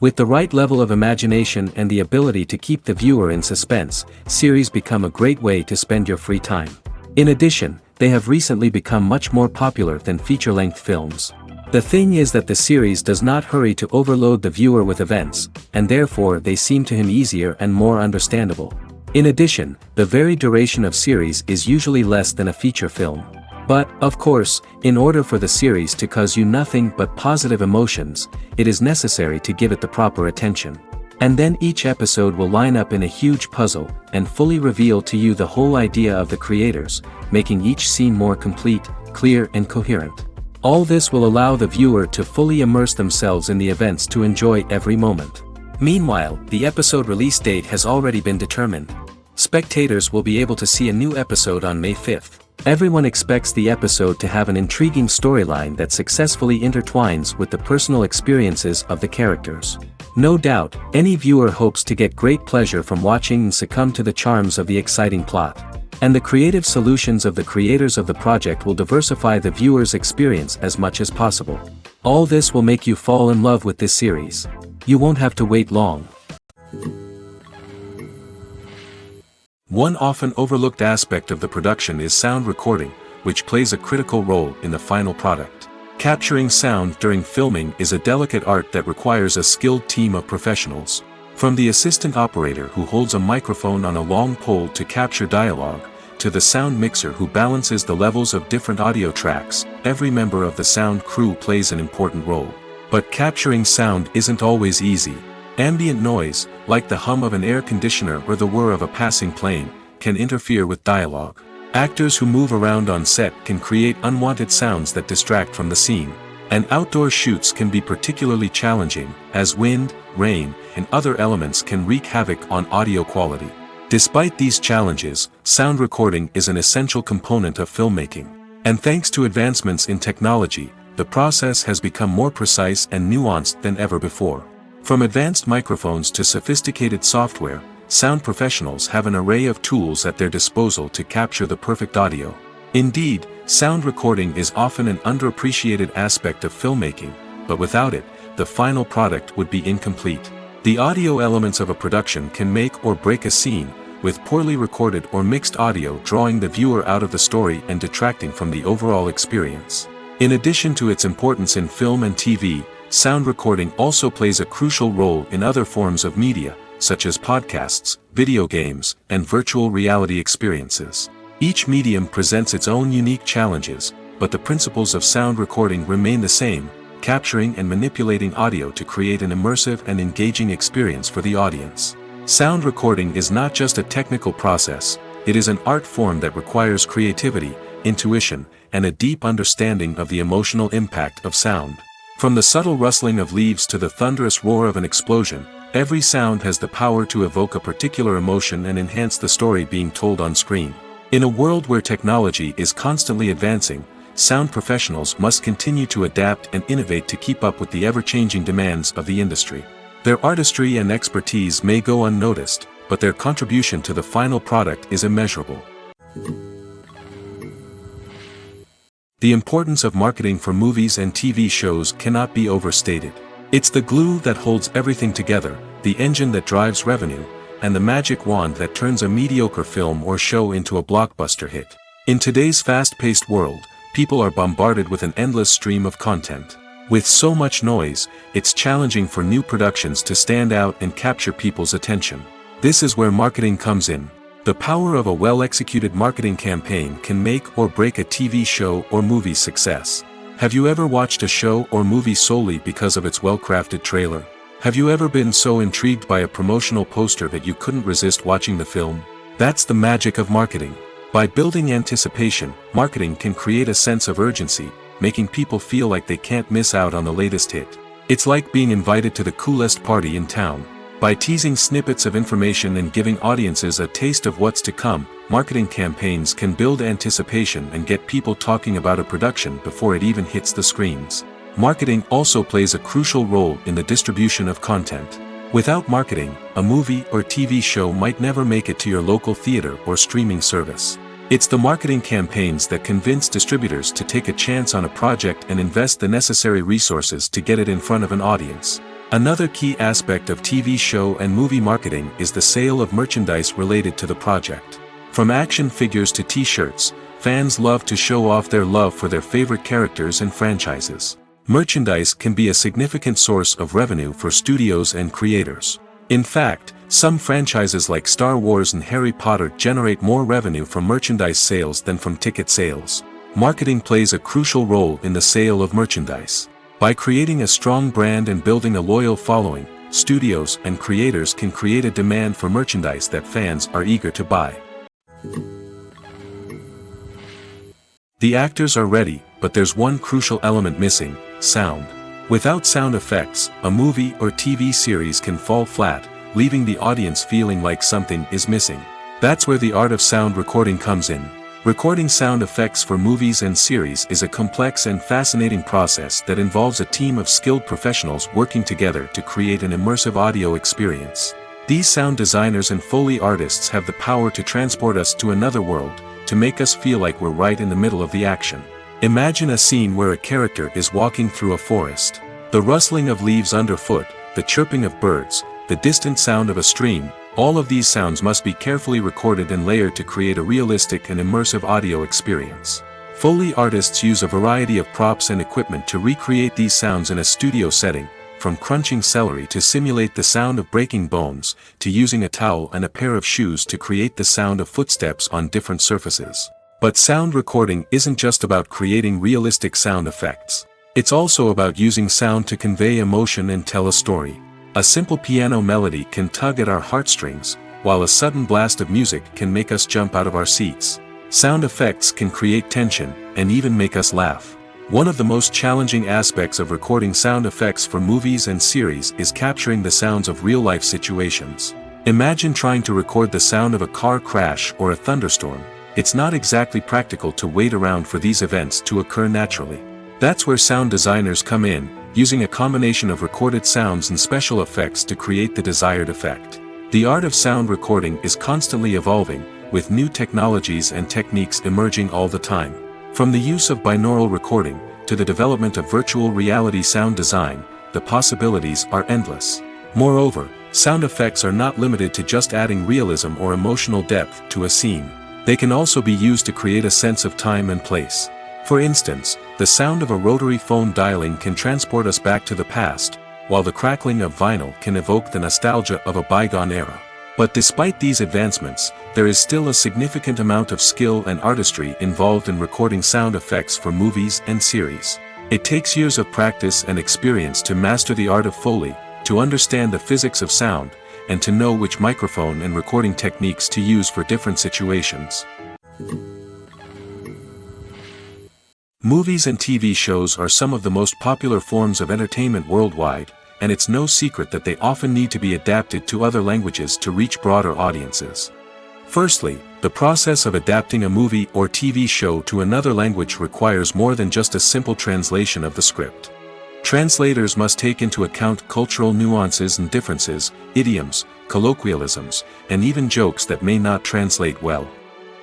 With the right level of imagination and the ability to keep the viewer in suspense, series become a great way to spend your free time. In addition, they have recently become much more popular than feature-length films. The thing is that the series does not hurry to overload the viewer with events, and therefore they seem to him easier and more understandable. In addition, the very duration of series is usually less than a feature film. But, of course, in order for the series to cause you nothing but positive emotions, it is necessary to give it the proper attention. And then each episode will line up in a huge puzzle, and fully reveal to you the whole idea of the creators, making each scene more complete, clear and coherent. All this will allow the viewer to fully immerse themselves in the events to enjoy every moment. Meanwhile, the episode release date has already been determined. Spectators will be able to see a new episode on May 5th. Everyone expects the episode to have an intriguing storyline that successfully intertwines with the personal experiences of the characters. No doubt, any viewer hopes to get great pleasure from watching and succumb to the charms of the exciting plot. And the creative solutions of the creators of the project will diversify the viewer's experience as much as possible. All this will make you fall in love with this series. You won't have to wait long. One often overlooked aspect of the production is sound recording, which plays a critical role in the final product. Capturing sound during filming is a delicate art that requires a skilled team of professionals. From the assistant operator who holds a microphone on a long pole to capture dialogue, to the sound mixer who balances the levels of different audio tracks, every member of the sound crew plays an important role. But capturing sound isn't always easy. Ambient noise, like the hum of an air conditioner or the whir of a passing plane, can interfere with dialogue. Actors who move around on set can create unwanted sounds that distract from the scene. And outdoor shoots can be particularly challenging, as wind, rain, and other elements can wreak havoc on audio quality. Despite these challenges, sound recording is an essential component of filmmaking. And thanks to advancements in technology, the process has become more precise and nuanced than ever before. From advanced microphones to sophisticated software, sound professionals have an array of tools at their disposal to capture the perfect audio. Indeed, sound recording is often an underappreciated aspect of filmmaking, but without it, the final product would be incomplete. The audio elements of a production can make or break a scene, with poorly recorded or mixed audio drawing the viewer out of the story and detracting from the overall experience. In addition to its importance in film and TV, sound recording also plays a crucial role in other forms of media, such as podcasts, video games, and virtual reality experiences. Each medium presents its own unique challenges, but the principles of sound recording remain the same, capturing and manipulating audio to create an immersive and engaging experience for the audience. Sound recording is not just a technical process, it is an art form that requires creativity, intuition, and a deep understanding of the emotional impact of sound. From the subtle rustling of leaves to the thunderous roar of an explosion, every sound has the power to evoke a particular emotion and enhance the story being told on screen. In a world where technology is constantly advancing, sound professionals must continue to adapt and innovate to keep up with the ever-changing demands of the industry. Their artistry and expertise may go unnoticed, but their contribution to the final product is immeasurable. The importance of marketing for movies and TV shows cannot be overstated. It's the glue that holds everything together, the engine that drives revenue, and the magic wand that turns a mediocre film or show into a blockbuster hit. In today's fast-paced world, people are bombarded with an endless stream of content. With so much noise, it's challenging for new productions to stand out and capture people's attention. This is where marketing comes in. The power of a well-executed marketing campaign can make or break a TV show or movie's success. Have you ever watched a show or movie solely because of its well-crafted trailer? Have you ever been so intrigued by a promotional poster that you couldn't resist watching the film? That's the magic of marketing. By building anticipation, marketing can create a sense of urgency, making people feel like they can't miss out on the latest hit. It's like being invited to the coolest party in town. By teasing snippets of information and giving audiences a taste of what's to come, marketing campaigns can build anticipation and get people talking about a production before it even hits the screens. Marketing also plays a crucial role in the distribution of content. Without marketing, a movie or TV show might never make it to your local theater or streaming service. It's the marketing campaigns that convince distributors to take a chance on a project and invest the necessary resources to get it in front of an audience. Another key aspect of TV show and movie marketing is the sale of merchandise related to the project. From action figures to t-shirts, fans love to show off their love for their favorite characters and franchises. Merchandise can be a significant source of revenue for studios and creators. In fact, some franchises like Star Wars and Harry Potter generate more revenue from merchandise sales than from ticket sales. Marketing plays a crucial role in the sale of merchandise. By creating a strong brand and building a loyal following, studios and creators can create a demand for merchandise that fans are eager to buy. The actors are ready, but there's one crucial element missing: sound. Without sound effects, a movie or TV series can fall flat, leaving the audience feeling like something is missing. That's where the art of sound recording comes in. Recording sound effects for movies and series is a complex and fascinating process that involves a team of skilled professionals working together to create an immersive audio experience. These sound designers and Foley artists have the power to transport us to another world, to make us feel like we're right in the middle of the action. Imagine a scene where a character is walking through a forest. The rustling of leaves underfoot, the chirping of birds, the distant sound of a stream, all of these sounds must be carefully recorded and layered to create a realistic and immersive audio experience. Foley artists use a variety of props and equipment to recreate these sounds in a studio setting, from crunching celery to simulate the sound of breaking bones, to using a towel and a pair of shoes to create the sound of footsteps on different surfaces. But sound recording isn't just about creating realistic sound effects. It's also about using sound to convey emotion and tell a story. A simple piano melody can tug at our heartstrings, while a sudden blast of music can make us jump out of our seats. Sound effects can create tension, and even make us laugh. One of the most challenging aspects of recording sound effects for movies and series is capturing the sounds of real-life situations. Imagine trying to record the sound of a car crash or a thunderstorm. It's not exactly practical to wait around for these events to occur naturally. That's where sound designers come in, using a combination of recorded sounds and special effects to create the desired effect. The art of sound recording is constantly evolving, with new technologies and techniques emerging all the time. From the use of binaural recording, to the development of virtual reality sound design, the possibilities are endless. Moreover, sound effects are not limited to just adding realism or emotional depth to a scene. They can also be used to create a sense of time and place. For instance, the sound of a rotary phone dialing can transport us back to the past, while the crackling of vinyl can evoke the nostalgia of a bygone era. But despite these advancements, there is still a significant amount of skill and artistry involved in recording sound effects for movies and series. It takes years of practice and experience to master the art of Foley, to understand the physics of sound, and to know which microphone and recording techniques to use for different situations. Movies and TV shows are some of the most popular forms of entertainment worldwide, and it's no secret that they often need to be adapted to other languages to reach broader audiences. Firstly, the process of adapting a movie or TV show to another language requires more than just a simple translation of the script. Translators must take into account cultural nuances and differences, idioms, colloquialisms, and even jokes that may not translate well.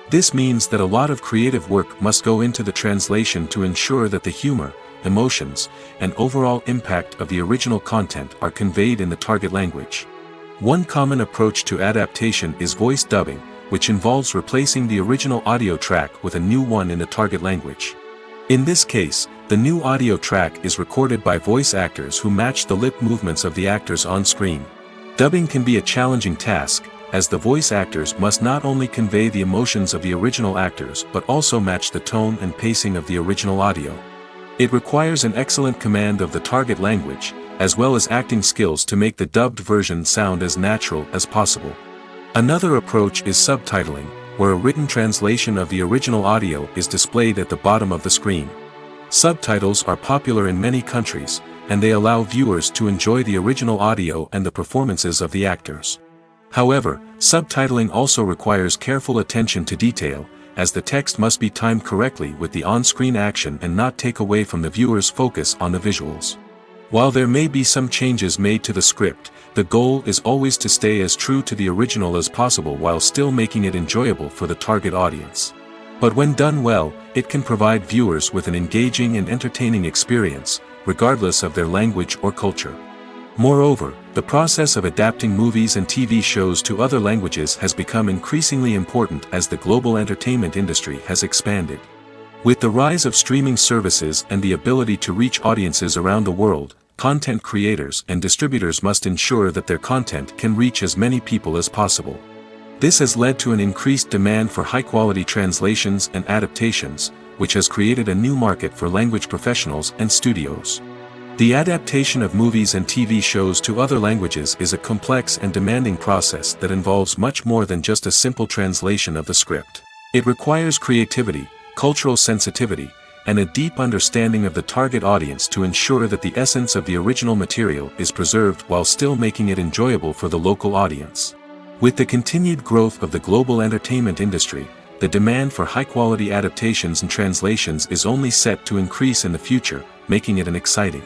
This means that a lot of creative work must go into the translation to ensure that the humor, emotions, and overall impact of the original content are conveyed in the target language. One common approach to adaptation is voice dubbing, which involves replacing the original audio track with a new one in the target language. In this case, the new audio track is recorded by voice actors who match the lip movements of the actors on screen. Dubbing can be a challenging task, as the voice actors must not only convey the emotions of the original actors but also match the tone and pacing of the original audio. It requires an excellent command of the target language, as well as acting skills to make the dubbed version sound as natural as possible. Another approach is subtitling, where a written translation of the original audio is displayed at the bottom of the screen. Subtitles are popular in many countries, and they allow viewers to enjoy the original audio and the performances of the actors. However, subtitling also requires careful attention to detail, as the text must be timed correctly with the on-screen action and not take away from the viewer's focus on the visuals. While there may be some changes made to the script, the goal is always to stay as true to the original as possible while still making it enjoyable for the target audience. But when done well, it can provide viewers with an engaging and entertaining experience, regardless of their language or culture. Moreover, the process of adapting movies and TV shows to other languages has become increasingly important as the global entertainment industry has expanded. With the rise of streaming services and the ability to reach audiences around the world, content creators and distributors must ensure that their content can reach as many people as possible. This has led to an increased demand for high-quality translations and adaptations, which has created a new market for language professionals and studios. The adaptation of movies and TV shows to other languages is a complex and demanding process that involves much more than just a simple translation of the script. It requires creativity, cultural sensitivity, and a deep understanding of the target audience to ensure that the essence of the original material is preserved while still making it enjoyable for the local audience. With the continued growth of the global entertainment industry, the demand for high-quality adaptations and translations is only set to increase in the future, making it an exciting.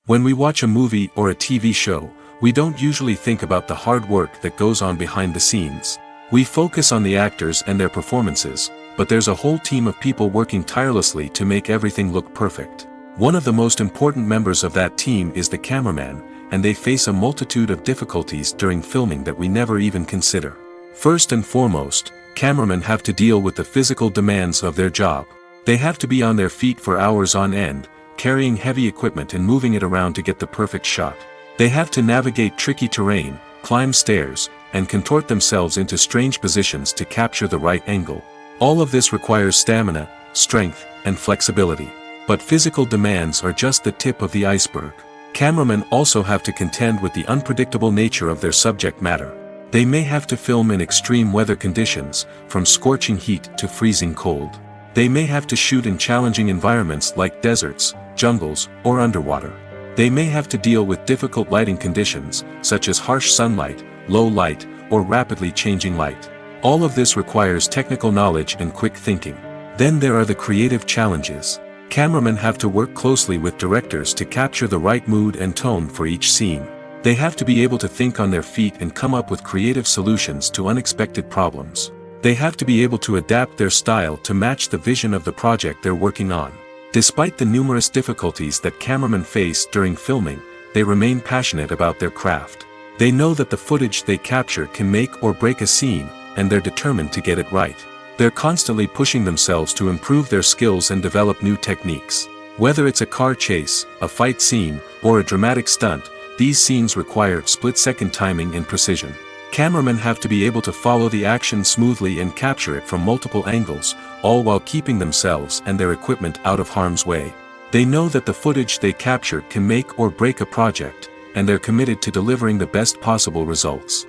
When we watch a movie or a TV show, we don't usually think about the hard work that goes on behind the scenes. We focus on the actors and their performances, but there's a whole team of people working tirelessly to make everything look perfect. One of the most important members of that team is the cameraman, and they face a multitude of difficulties during filming that we never even consider. First and foremost, cameramen have to deal with the physical demands of their job. They have to be on their feet for hours on end, carrying heavy equipment and moving it around to get the perfect shot. They have to navigate tricky terrain, climb stairs, and contort themselves into strange positions to capture the right angle. All of this requires stamina, strength, and flexibility. But physical demands are just the tip of the iceberg. Cameramen also have to contend with the unpredictable nature of their subject matter. They may have to film in extreme weather conditions, from scorching heat to freezing cold. They may have to shoot in challenging environments like deserts, jungles, or underwater. They may have to deal with difficult lighting conditions, such as harsh sunlight, low light, or rapidly changing light. All of this requires technical knowledge and quick thinking. Then there are the creative challenges. Cameramen have to work closely with directors to capture the right mood and tone for each scene. They have to be able to think on their feet and come up with creative solutions to unexpected problems. They have to be able to adapt their style to match the vision of the project they're working on. Despite the numerous difficulties that cameramen face during filming, they remain passionate about their craft. They know that the footage they capture can make or break a scene, and they're determined to get it right. They're constantly pushing themselves to improve their skills and develop new techniques. Whether it's a car chase, a fight scene, or a dramatic stunt, these scenes require split-second timing and precision. Cameramen have to be able to follow the action smoothly and capture it from multiple angles, all while keeping themselves and their equipment out of harm's way. They know that the footage they capture can make or break a project, and they're committed to delivering the best possible results.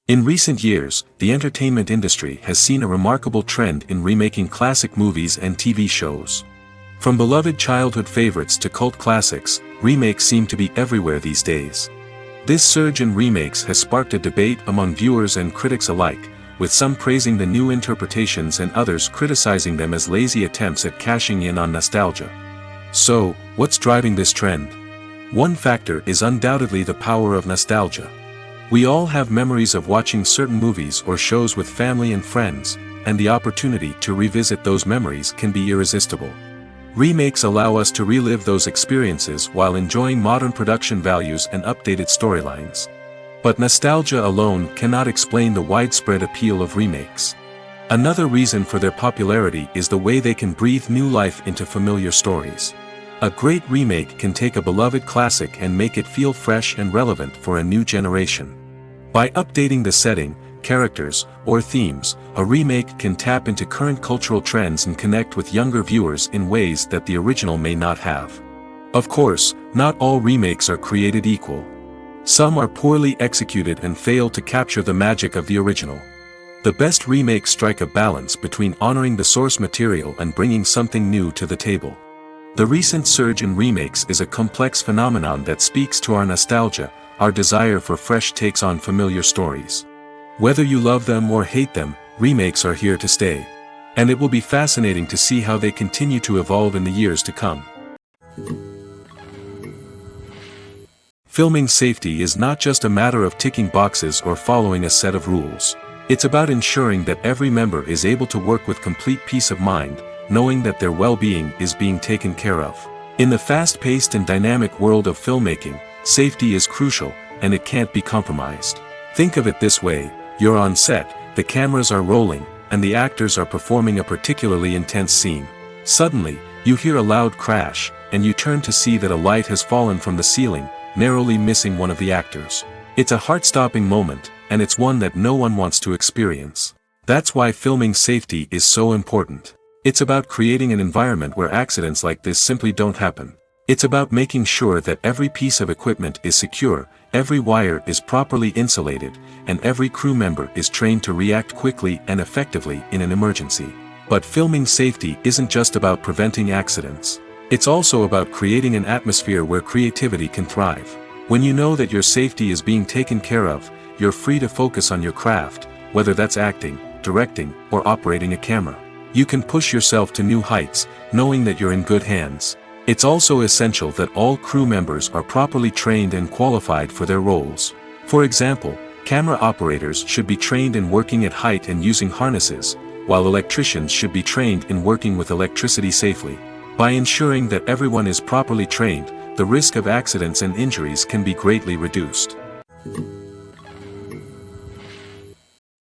In recent years, the entertainment industry has seen a remarkable trend in remaking classic movies and TV shows. From beloved childhood favorites to cult classics, remakes seem to be everywhere these days. This surge in remakes has sparked a debate among viewers and critics alike, with some praising the new interpretations and others criticizing them as lazy attempts at cashing in on nostalgia. So, what's driving this trend? One factor is undoubtedly the power of nostalgia. We all have memories of watching certain movies or shows with family and friends, and the opportunity to revisit those memories can be irresistible. Remakes allow us to relive those experiences while enjoying modern production values and updated storylines. But nostalgia alone cannot explain the widespread appeal of remakes. Another reason for their popularity is the way they can breathe new life into familiar stories. A great remake can take a beloved classic and make it feel fresh and relevant for a new generation. By updating the setting, characters, or themes, a remake can tap into current cultural trends and connect with younger viewers in ways that the original may not have. Of course, not all remakes are created equal. Some are poorly executed and fail to capture the magic of the original. The best remakes strike a balance between honoring the source material and bringing something new to the table. The recent surge in remakes is a complex phenomenon that speaks to our nostalgia, our desire for fresh takes on familiar stories. Whether you love them or hate them, remakes are here to stay. And it will be fascinating to see how they continue to evolve in the years to come. Filming safety is not just a matter of ticking boxes or following a set of rules. It's about ensuring that every member is able to work with complete peace of mind, knowing that their well-being is being taken care of. In the fast-paced and dynamic world of filmmaking, safety is crucial, and it can't be compromised. Think of it this way: you're on set, the cameras are rolling, and the actors are performing a particularly intense scene. Suddenly, you hear a loud crash, and you turn to see that a light has fallen from the ceiling, narrowly missing one of the actors. It's a heart-stopping moment, and it's one that no one wants to experience. That's why filming safety is so important. It's about creating an environment where accidents like this simply don't happen. It's about making sure that every piece of equipment is secure, every wire is properly insulated, and every crew member is trained to react quickly and effectively in an emergency. But filming safety isn't just about preventing accidents. It's also about creating an atmosphere where creativity can thrive. When you know that your safety is being taken care of, you're free to focus on your craft, whether that's acting, directing, or operating a camera. You can push yourself to new heights, knowing that you're in good hands. It's also essential that all crew members are properly trained and qualified for their roles. For example, camera operators should be trained in working at height and using harnesses, while electricians should be trained in working with electricity safely. By ensuring that everyone is properly trained, the risk of accidents and injuries can be greatly reduced.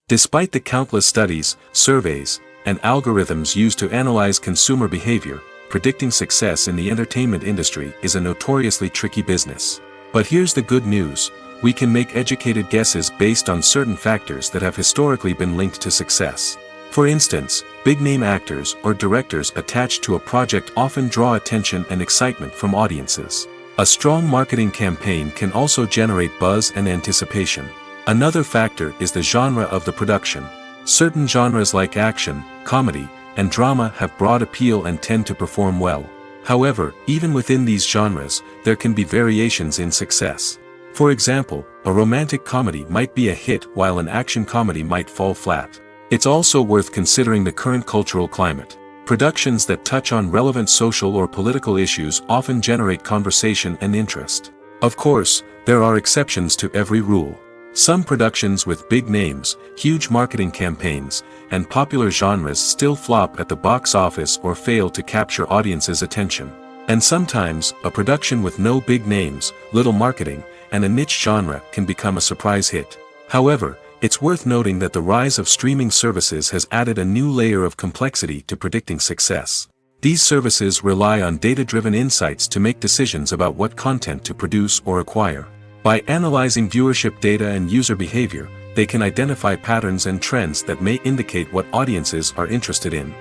Despite the countless studies, surveys, and algorithms used to analyze consumer behavior, predicting success in the entertainment industry is a notoriously tricky business. But here's the good news: we can make educated guesses based on certain factors that have historically been linked to success. For instance, big-name actors or directors attached to a project often draw attention and excitement from audiences. A strong marketing campaign can also generate buzz and anticipation. Another factor is the genre of the production. Certain genres like action, comedy, and drama have broad appeal and tend to perform well. However, even within these genres, there can be variations in success. For example, a romantic comedy might be a hit while an action comedy might fall flat. It's also worth considering the current cultural climate. Productions that touch on relevant social or political issues often generate conversation and interest. Of course, there are exceptions to every rule. Some productions with big names, huge marketing campaigns, and popular genres still flop at the box office or fail to capture audiences' attention. And sometimes, a production with no big names, little marketing, and a niche genre can become a surprise hit. However, it's worth noting that the rise of streaming services has added a new layer of complexity to predicting success. These services rely on data-driven insights to make decisions about what content to produce or acquire. By analyzing viewership data and user behavior, they can identify patterns and trends that may indicate what audiences are interested in.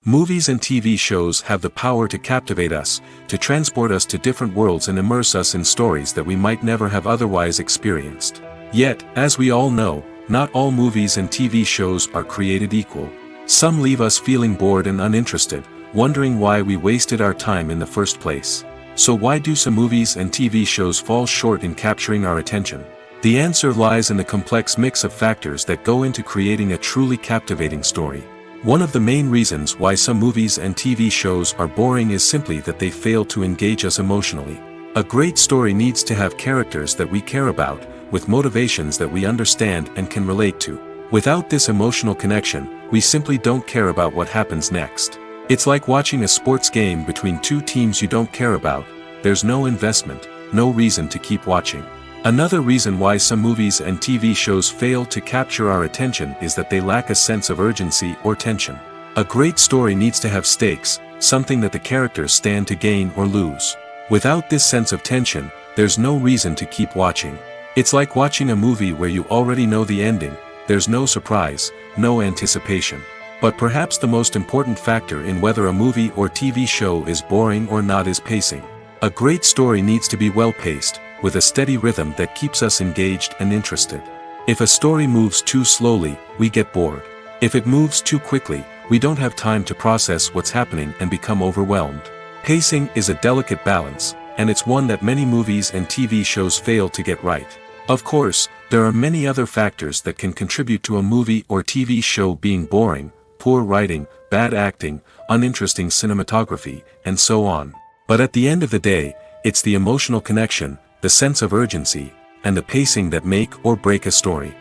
Movies and TV shows have the power to captivate us, to transport us to different worlds and immerse us in stories that we might never have otherwise experienced. Yet, as we all know, not all movies and TV shows are created equal. Some leave us feeling bored and uninterested, wondering why we wasted our time in the first place. So why do some movies and TV shows fall short in capturing our attention? The answer lies in the complex mix of factors that go into creating a truly captivating story. One of the main reasons why some movies and TV shows are boring is simply that they fail to engage us emotionally. A great story needs to have characters that we care about, with motivations that we understand and can relate to. Without this emotional connection, we simply don't care about what happens next. It's like watching a sports game between two teams you don't care about. There's no investment, no reason to keep watching. Another reason why some movies and TV shows fail to capture our attention is that they lack a sense of urgency or tension. A great story needs to have stakes, something that the characters stand to gain or lose. Without this sense of tension, there's no reason to keep watching. It's like watching a movie where you already know the ending. There's no surprise, no anticipation. But perhaps the most important factor in whether a movie or TV show is boring or not is pacing. A great story needs to be well-paced, with a steady rhythm that keeps us engaged and interested. If a story moves too slowly, we get bored. If it moves too quickly, we don't have time to process what's happening and become overwhelmed. Pacing is a delicate balance, and it's one that many movies and TV shows fail to get right. Of course, there are many other factors that can contribute to a movie or TV show being boring: poor writing, bad acting, uninteresting cinematography, and so on. But at the end of the day, it's the emotional connection, the sense of urgency, and the pacing that make or break a story.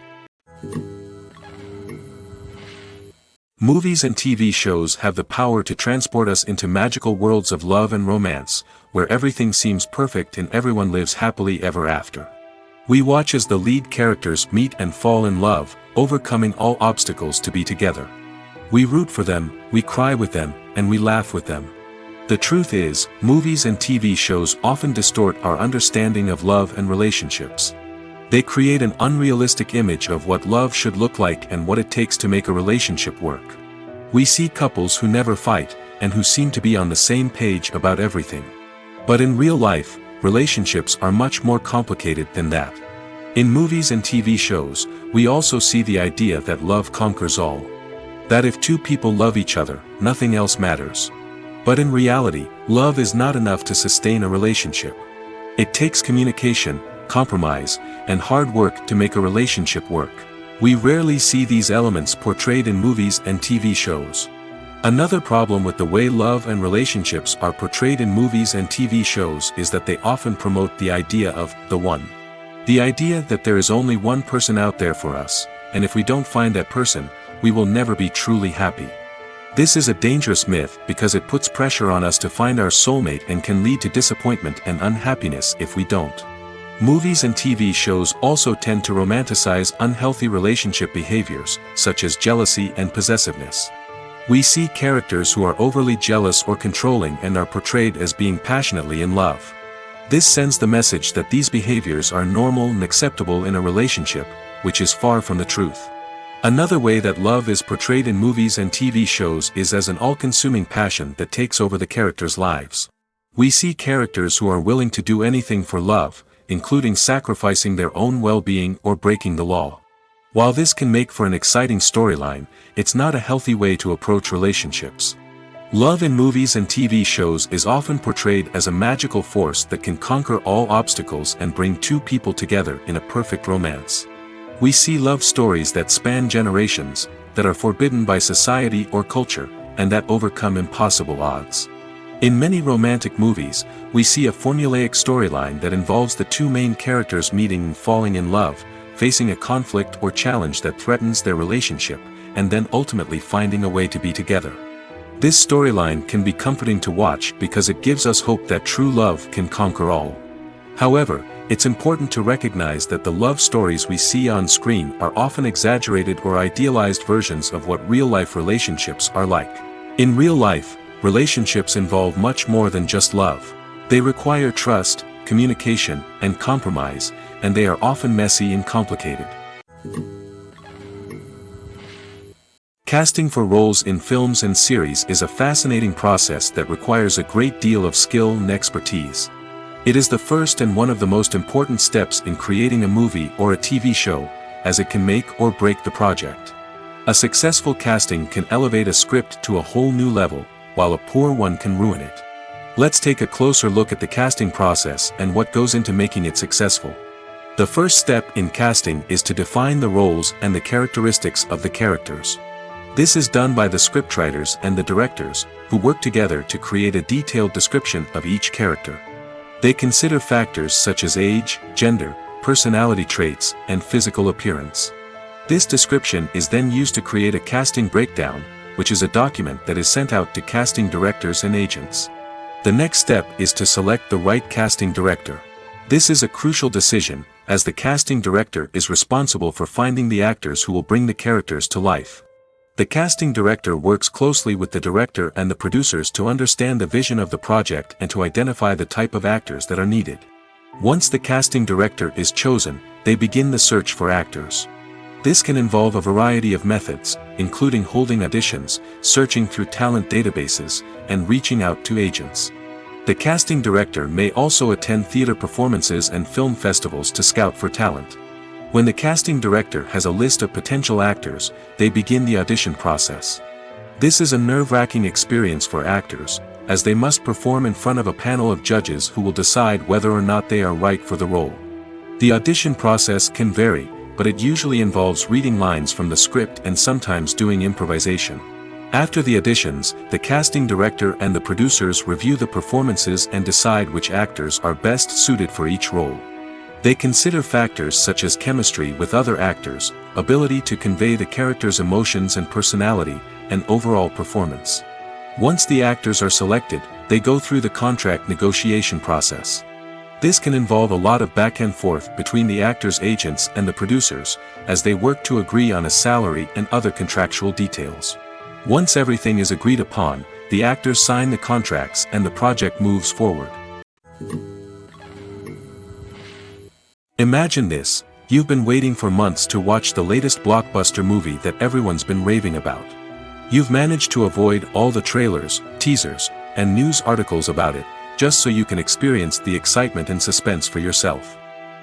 Movies and TV shows have the power to transport us into magical worlds of love and romance, where everything seems perfect and everyone lives happily ever after. We watch as the lead characters meet and fall in love, overcoming all obstacles to be together. We root for them, we cry with them, and we laugh with them. The truth is, movies and TV shows often distort our understanding of love and relationships. They create an unrealistic image of what love should look like and what it takes to make a relationship work. We see couples who never fight, and who seem to be on the same page about everything. But in real life, relationships are much more complicated than that. In movies and TV shows, we also see the idea that love conquers all. That if two people love each other, nothing else matters. But in reality, love is not enough to sustain a relationship. It takes communication, compromise, and hard work to make a relationship work. We rarely see these elements portrayed in movies and TV shows. Another problem with the way love and relationships are portrayed in movies and TV shows is that they often promote the idea of the one. The idea that there is only one person out there for us, and if we don't find that person, we will never be truly happy. This is a dangerous myth because it puts pressure on us to find our soulmate and can lead to disappointment and unhappiness if we don't. Movies and TV shows also tend to romanticize unhealthy relationship behaviors, such as jealousy and possessiveness. We see characters who are overly jealous or controlling and are portrayed as being passionately in love. This sends the message that these behaviors are normal and acceptable in a relationship, which is far from the truth. Another way that love is portrayed in movies and TV shows is as an all-consuming passion that takes over the characters' lives. We see characters who are willing to do anything for love, including sacrificing their own well-being or breaking the law. While this can make for an exciting storyline, it's not a healthy way to approach relationships. Love in movies and TV shows is often portrayed as a magical force that can conquer all obstacles and bring two people together in a perfect romance. We see love stories that span generations, that are forbidden by society or culture, and that overcome impossible odds. In many romantic movies, we see a formulaic storyline that involves the two main characters meeting and falling in love, facing a conflict or challenge that threatens their relationship, and then ultimately finding a way to be together. This storyline can be comforting to watch because it gives us hope that true love can conquer all. However, it's important to recognize that the love stories we see on screen are often exaggerated or idealized versions of what real-life relationships are like. In real life, relationships involve much more than just love. They require trust, communication, and compromise, and they are often messy and complicated. Casting for roles in films and series is a fascinating process that requires a great deal of skill and expertise. It is the first and one of the most important steps in creating a movie or a TV show, as it can make or break the project. A successful casting can elevate a script to a whole new level, while a poor one can ruin it. Let's take a closer look at the casting process and what goes into making it successful. The first step in casting is to define the roles and the characteristics of the characters. This is done by the scriptwriters and the directors, who work together to create a detailed description of each character. They consider factors such as age, gender, personality traits, and physical appearance. This description is then used to create a casting breakdown, which is a document that is sent out to casting directors and agents. The next step is to select the right casting director. This is a crucial decision, as the casting director is responsible for finding the actors who will bring the characters to life. The casting director works closely with the director and the producers to understand the vision of the project and to identify the type of actors that are needed. Once the casting director is chosen, they begin the search for actors. This can involve a variety of methods, including holding auditions, searching through talent databases, and reaching out to agents. The casting director may also attend theater performances and film festivals to scout for talent. When the casting director has a list of potential actors, they begin the audition process. This is a nerve-wracking experience for actors, as they must perform in front of a panel of judges who will decide whether or not they are right for the role. The audition process can vary, but it usually involves reading lines from the script and sometimes doing improvisation. After the auditions, the casting director and the producers review the performances and decide which actors are best suited for each role. They consider factors such as chemistry with other actors, ability to convey the character's emotions and personality, and overall performance. Once the actors are selected, they go through the contract negotiation process. This can involve a lot of back and forth between the actors' agents and the producers, as they work to agree on a salary and other contractual details. Once everything is agreed upon, the actors sign the contracts and the project moves forward. Imagine this: you've been waiting for months to watch the latest blockbuster movie that everyone's been raving about. You've managed to avoid all the trailers, teasers, and news articles about it, just so you can experience the excitement and suspense for yourself.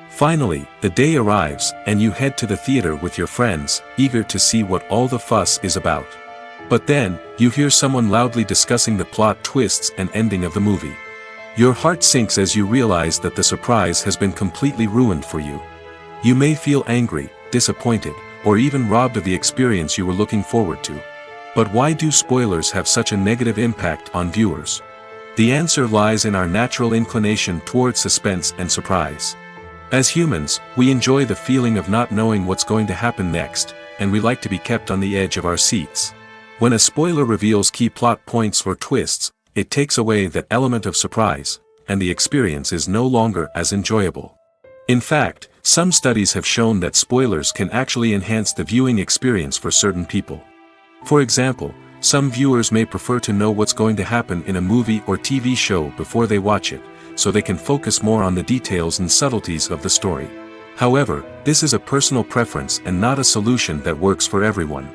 Finally, the day arrives, and you head to the theater with your friends, eager to see what all the fuss is about. But then, you hear someone loudly discussing the plot twists and ending of the movie. Your heart sinks as you realize that the surprise has been completely ruined for you. You may feel angry, disappointed, or even robbed of the experience you were looking forward to. But why do spoilers have such a negative impact on viewers? The answer lies in our natural inclination towards suspense and surprise. As humans, we enjoy the feeling of not knowing what's going to happen next, and we like to be kept on the edge of our seats. When a spoiler reveals key plot points or twists, it takes away that element of surprise, and the experience is no longer as enjoyable. In fact, some studies have shown that spoilers can actually enhance the viewing experience for certain people. For example, some viewers may prefer to know what's going to happen in a movie or TV show before they watch it, so they can focus more on the details and subtleties of the story. However, this is a personal preference and not a solution that works for everyone.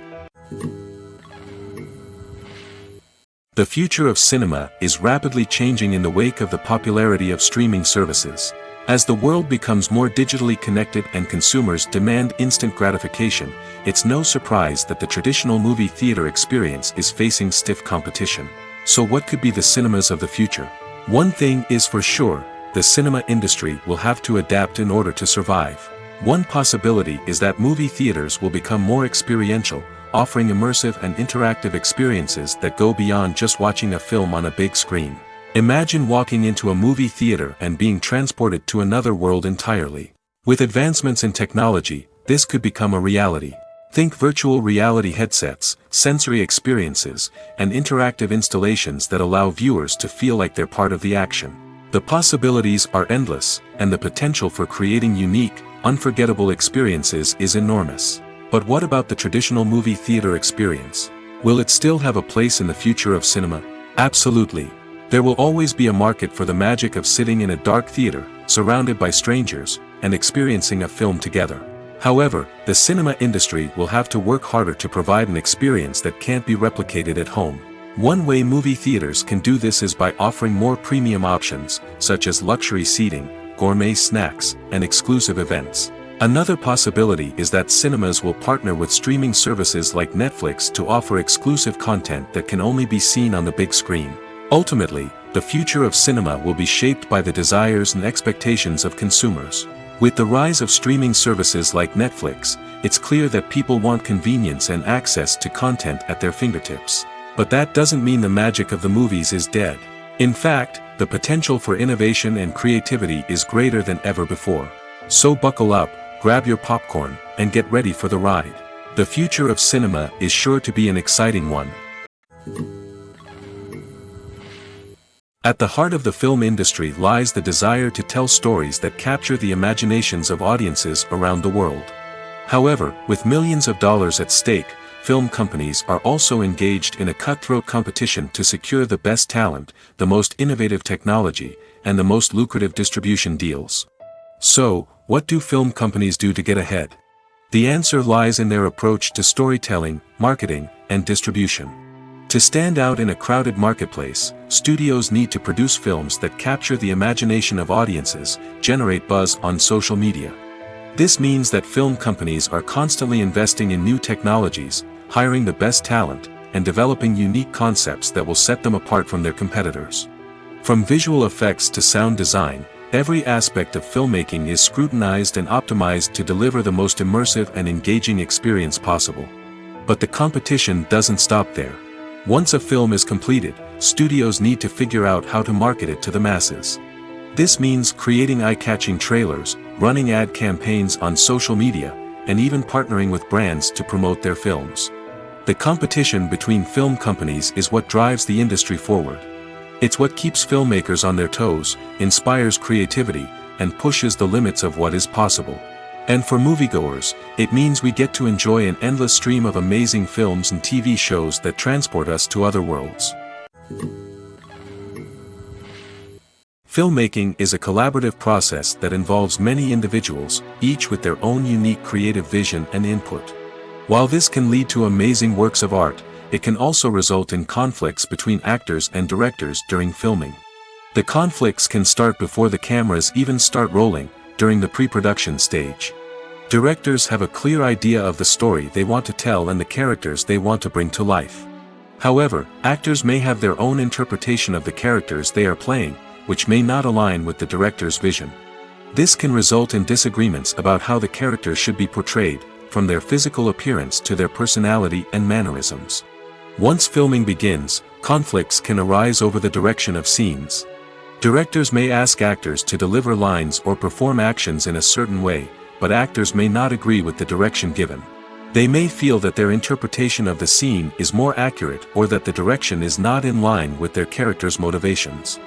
The future of cinema is rapidly changing in the wake of the popularity of streaming services. As the world becomes more digitally connected and consumers demand instant gratification, it's no surprise that the traditional movie theater experience is facing stiff competition. So what could be the cinemas of the future? One thing is for sure: the cinema industry will have to adapt in order to survive. One possibility is that movie theaters will become more experiential, offering immersive and interactive experiences that go beyond just watching a film on a big screen. Imagine walking into a movie theater and being transported to another world entirely. With advancements in technology, this could become a reality. Think virtual reality headsets, sensory experiences, and interactive installations that allow viewers to feel like they're part of the action. The possibilities are endless, and the potential for creating unique, unforgettable experiences is enormous. But what about the traditional movie theater experience? Will it still have a place in the future of cinema? Absolutely. There will always be a market for the magic of sitting in a dark theater, surrounded by strangers, and experiencing a film together. However, the cinema industry will have to work harder to provide an experience that can't be replicated at home. One way movie theaters can do this is by offering more premium options, such as luxury seating, gourmet snacks, and exclusive events. Another possibility is that cinemas will partner with streaming services like Netflix to offer exclusive content that can only be seen on the big screen. Ultimately, the future of cinema will be shaped by the desires and expectations of consumers. With the rise of streaming services like Netflix, it's clear that people want convenience and access to content at their fingertips. But that doesn't mean the magic of the movies is dead. In fact, the potential for innovation and creativity is greater than ever before. So buckle up, grab your popcorn, and get ready for the ride. The future of cinema is sure to be an exciting one. At the heart of the film industry lies the desire to tell stories that capture the imaginations of audiences around the world. However, with millions of dollars at stake, film companies are also engaged in a cutthroat competition to secure the best talent, the most innovative technology, and the most lucrative distribution deals. So, what do film companies do to get ahead? The answer lies in their approach to storytelling, marketing, and distribution. To stand out in a crowded marketplace, studios need to produce films that capture the imagination of audiences, generate buzz on social media. This means that film companies are constantly investing in new technologies, hiring the best talent, and developing unique concepts that will set them apart from their competitors. From visual effects to sound design, every aspect of filmmaking is scrutinized and optimized to deliver the most immersive and engaging experience possible. But the competition doesn't stop there. Once a film is completed, studios need to figure out how to market it to the masses. This means creating eye-catching trailers, running ad campaigns on social media, and even partnering with brands to promote their films. The competition between film companies is what drives the industry forward. It's what keeps filmmakers on their toes, inspires creativity, and pushes the limits of what is possible. And for moviegoers, it means we get to enjoy an endless stream of amazing films and TV shows that transport us to other worlds. Filmmaking is a collaborative process that involves many individuals, each with their own unique creative vision and input. While this can lead to amazing works of art, it can also result in conflicts between actors and directors during filming. The conflicts can start before the cameras even start rolling, during the pre-production stage. Directors have a clear idea of the story they want to tell and the characters they want to bring to life. However, actors may have their own interpretation of the characters they are playing, which may not align with the director's vision. This can result in disagreements about how the characters should be portrayed, from their physical appearance to their personality and mannerisms. Once filming begins, conflicts can arise over the direction of scenes. Directors may ask actors to deliver lines or perform actions in a certain way, but actors may not agree with the direction given. They may feel that their interpretation of the scene is more accurate or that the direction is not in line with their character's motivations.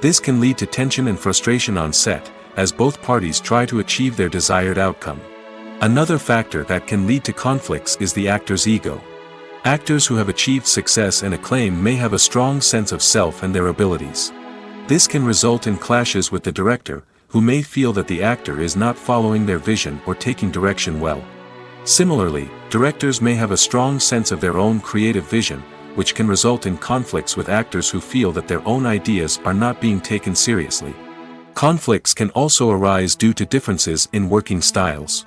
This can lead to tension and frustration on set, as both parties try to achieve their desired outcome. Another factor that can lead to conflicts is the actor's ego. Actors who have achieved success and acclaim may have a strong sense of self and their abilities. This can result in clashes with the director, who may feel that the actor is not following their vision or taking direction well. Similarly, directors may have a strong sense of their own creative vision, which can result in conflicts with actors who feel that their own ideas are not being taken seriously. Conflicts can also arise due to differences in working styles.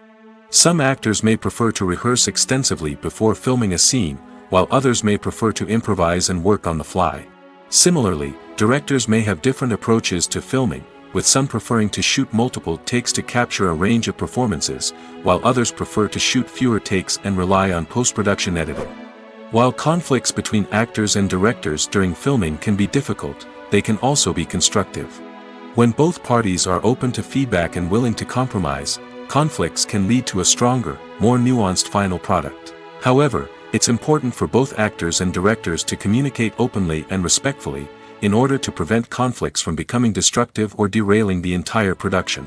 Some actors may prefer to rehearse extensively before filming a scene, while others may prefer to improvise and work on the fly. Similarly, directors may have different approaches to filming, with some preferring to shoot multiple takes to capture a range of performances, while others prefer to shoot fewer takes and rely on post-production editing. While conflicts between actors and directors during filming can be difficult, they can also be constructive. When both parties are open to feedback and willing to compromise, conflicts can lead to a stronger, more nuanced final product. However, it's important for both actors and directors to communicate openly and respectfully, in order to prevent conflicts from becoming destructive or derailing the entire production.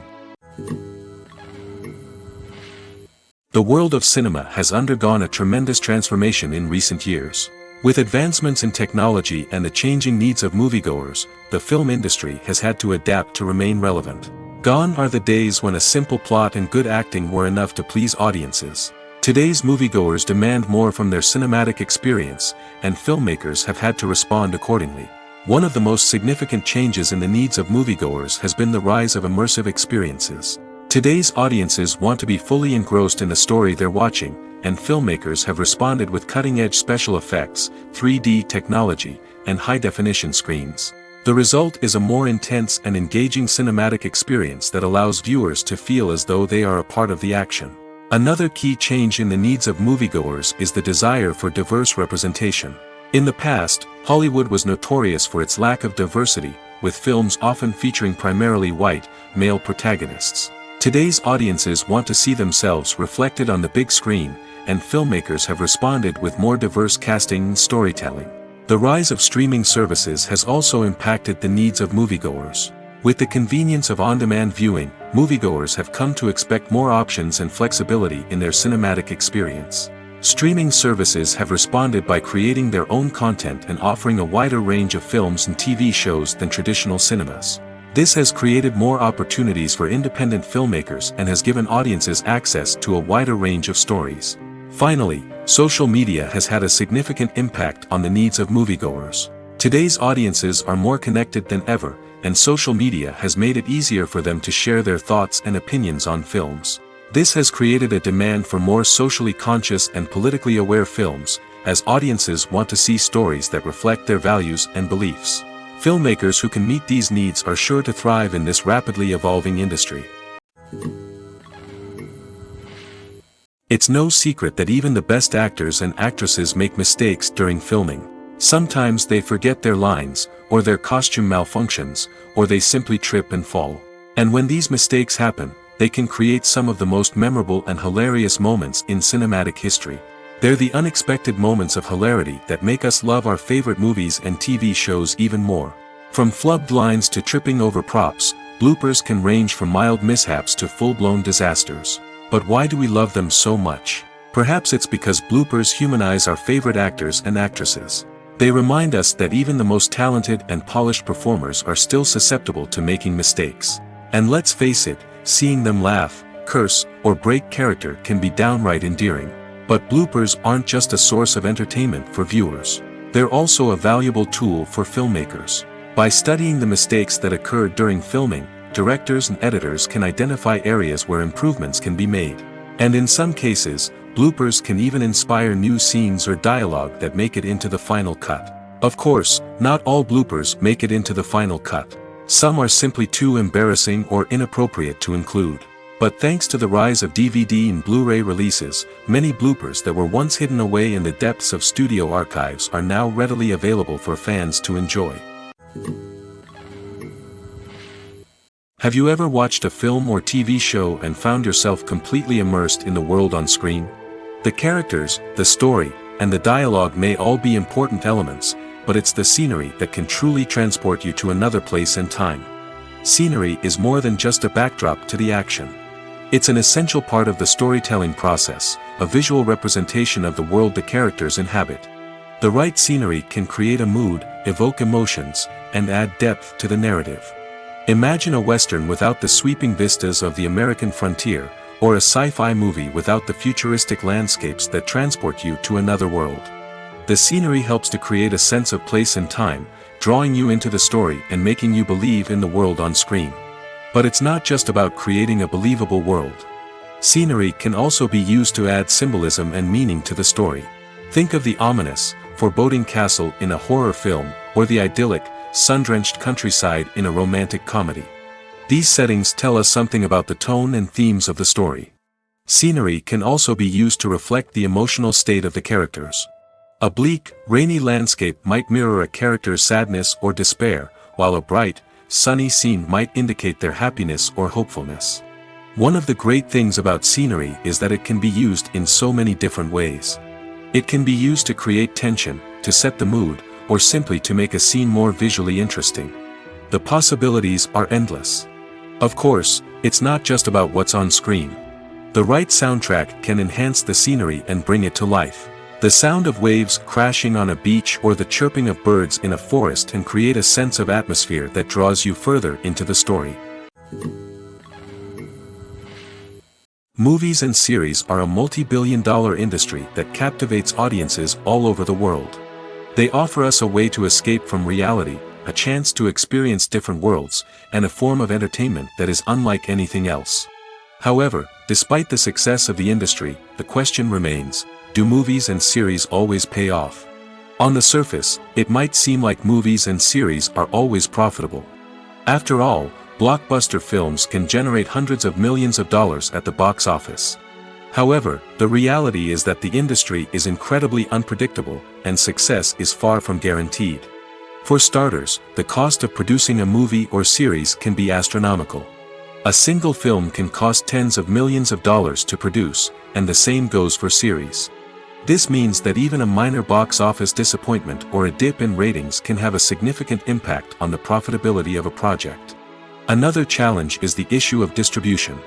The world of cinema has undergone a tremendous transformation in recent years. With advancements in technology and the changing needs of moviegoers, the film industry has had to adapt to remain relevant. Gone are the days when a simple plot and good acting were enough to please audiences. Today's moviegoers demand more from their cinematic experience, and filmmakers have had to respond accordingly. One of the most significant changes in the needs of moviegoers has been the rise of immersive experiences. Today's audiences want to be fully engrossed in the story they're watching, and filmmakers have responded with cutting-edge special effects, 3D technology, and high-definition screens. The result is a more intense and engaging cinematic experience that allows viewers to feel as though they are a part of the action. Another key change in the needs of moviegoers is the desire for diverse representation. In the past, Hollywood was notorious for its lack of diversity, with films often featuring primarily white, male protagonists. Today's audiences want to see themselves reflected on the big screen, and filmmakers have responded with more diverse casting and storytelling. The rise of streaming services has also impacted the needs of moviegoers. With the convenience of on-demand viewing, moviegoers have come to expect more options and flexibility in their cinematic experience. Streaming services have responded by creating their own content and offering a wider range of films and TV shows than traditional cinemas. This has created more opportunities for independent filmmakers and has given audiences access to a wider range of stories. Finally, social media has had a significant impact on the needs of moviegoers. Today's audiences are more connected than ever, and social media has made it easier for them to share their thoughts and opinions on films. This has created a demand for more socially conscious and politically aware films, as audiences want to see stories that reflect their values and beliefs. Filmmakers who can meet these needs are sure to thrive in this rapidly evolving industry. It's no secret that even the best actors and actresses make mistakes during filming. Sometimes they forget their lines, or their costume malfunctions, or they simply trip and fall. And when these mistakes happen, they can create some of the most memorable and hilarious moments in cinematic history. They're the unexpected moments of hilarity that make us love our favorite movies and TV shows even more. From flubbed lines to tripping over props, bloopers can range from mild mishaps to full-blown disasters. But why do we love them so much? Perhaps it's because bloopers humanize our favorite actors and actresses. They remind us that even the most talented and polished performers are still susceptible to making mistakes. And let's face it, seeing them laugh, curse, or break character can be downright endearing. But bloopers aren't just a source of entertainment for viewers. They're also a valuable tool for filmmakers. By studying the mistakes that occurred during filming, directors and editors can identify areas where improvements can be made. And in some cases, bloopers can even inspire new scenes or dialogue that make it into the final cut. Of course, not all bloopers make it into the final cut. Some are simply too embarrassing or inappropriate to include. But thanks to the rise of DVD and Blu-ray releases, many bloopers that were once hidden away in the depths of studio archives are now readily available for fans to enjoy. Have you ever watched a film or TV show and found yourself completely immersed in the world on screen? The characters, the story, and the dialogue may all be important elements, but it's the scenery that can truly transport you to another place and time. Scenery is more than just a backdrop to the action. It's an essential part of the storytelling process, a visual representation of the world the characters inhabit. The right scenery can create a mood, evoke emotions, and add depth to the narrative. Imagine a Western without the sweeping vistas of the American frontier, or a sci-fi movie without the futuristic landscapes that transport you to another world. The scenery helps to create a sense of place and time, drawing you into the story and making you believe in the world on screen. But it's not just about creating a believable world. Scenery can also be used to add symbolism and meaning to the story. Think of the ominous, foreboding castle in a horror film, or the idyllic, sun-drenched countryside in a romantic comedy. These settings tell us something about the tone and themes of the story. Scenery can also be used to reflect the emotional state of the characters. A bleak, rainy landscape might mirror a character's sadness or despair, while a bright, sunny scene might indicate their happiness or hopefulness. One of the great things about scenery is that it can be used in so many different ways. It can be used to create tension, to set the mood, or simply to make a scene more visually interesting. The possibilities are endless. Of course, it's not just about what's on screen. The right soundtrack can enhance the scenery and bring it to life. The sound of waves crashing on a beach or the chirping of birds in a forest can create a sense of atmosphere that draws you further into the story. Movies and series are a multi-billion-dollar industry that captivates audiences all over the world. They offer us a way to escape from reality, a chance to experience different worlds, and a form of entertainment that is unlike anything else. However, despite the success of the industry, the question remains: do movies and series always pay off? On the surface, it might seem like movies and series are always profitable. After all, blockbuster films can generate hundreds of millions of dollars at the box office. However, the reality is that the industry is incredibly unpredictable, and success is far from guaranteed. For starters, the cost of producing a movie or series can be astronomical. A single film can cost tens of millions of dollars to produce, and the same goes for series. This means that even a minor box office disappointment or a dip in ratings can have a significant impact on the profitability of a project. Another challenge is the issue of distribution.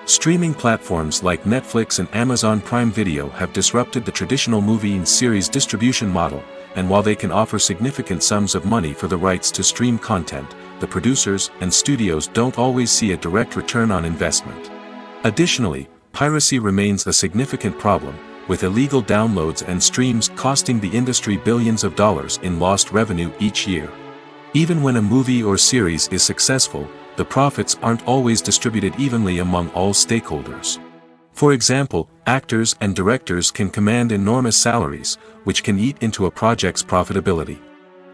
Streaming platforms like Netflix and Amazon Prime Video have disrupted the traditional movie and series distribution model, and while they can offer significant sums of money for the rights to stream content, the producers and studios don't always see a direct return on investment. Additionally, piracy remains a significant problem, with illegal downloads and streams costing the industry billions of dollars in lost revenue each year. Even when a movie or series is successful, the profits aren't always distributed evenly among all stakeholders. For example, actors and directors can command enormous salaries, which can eat into a project's profitability.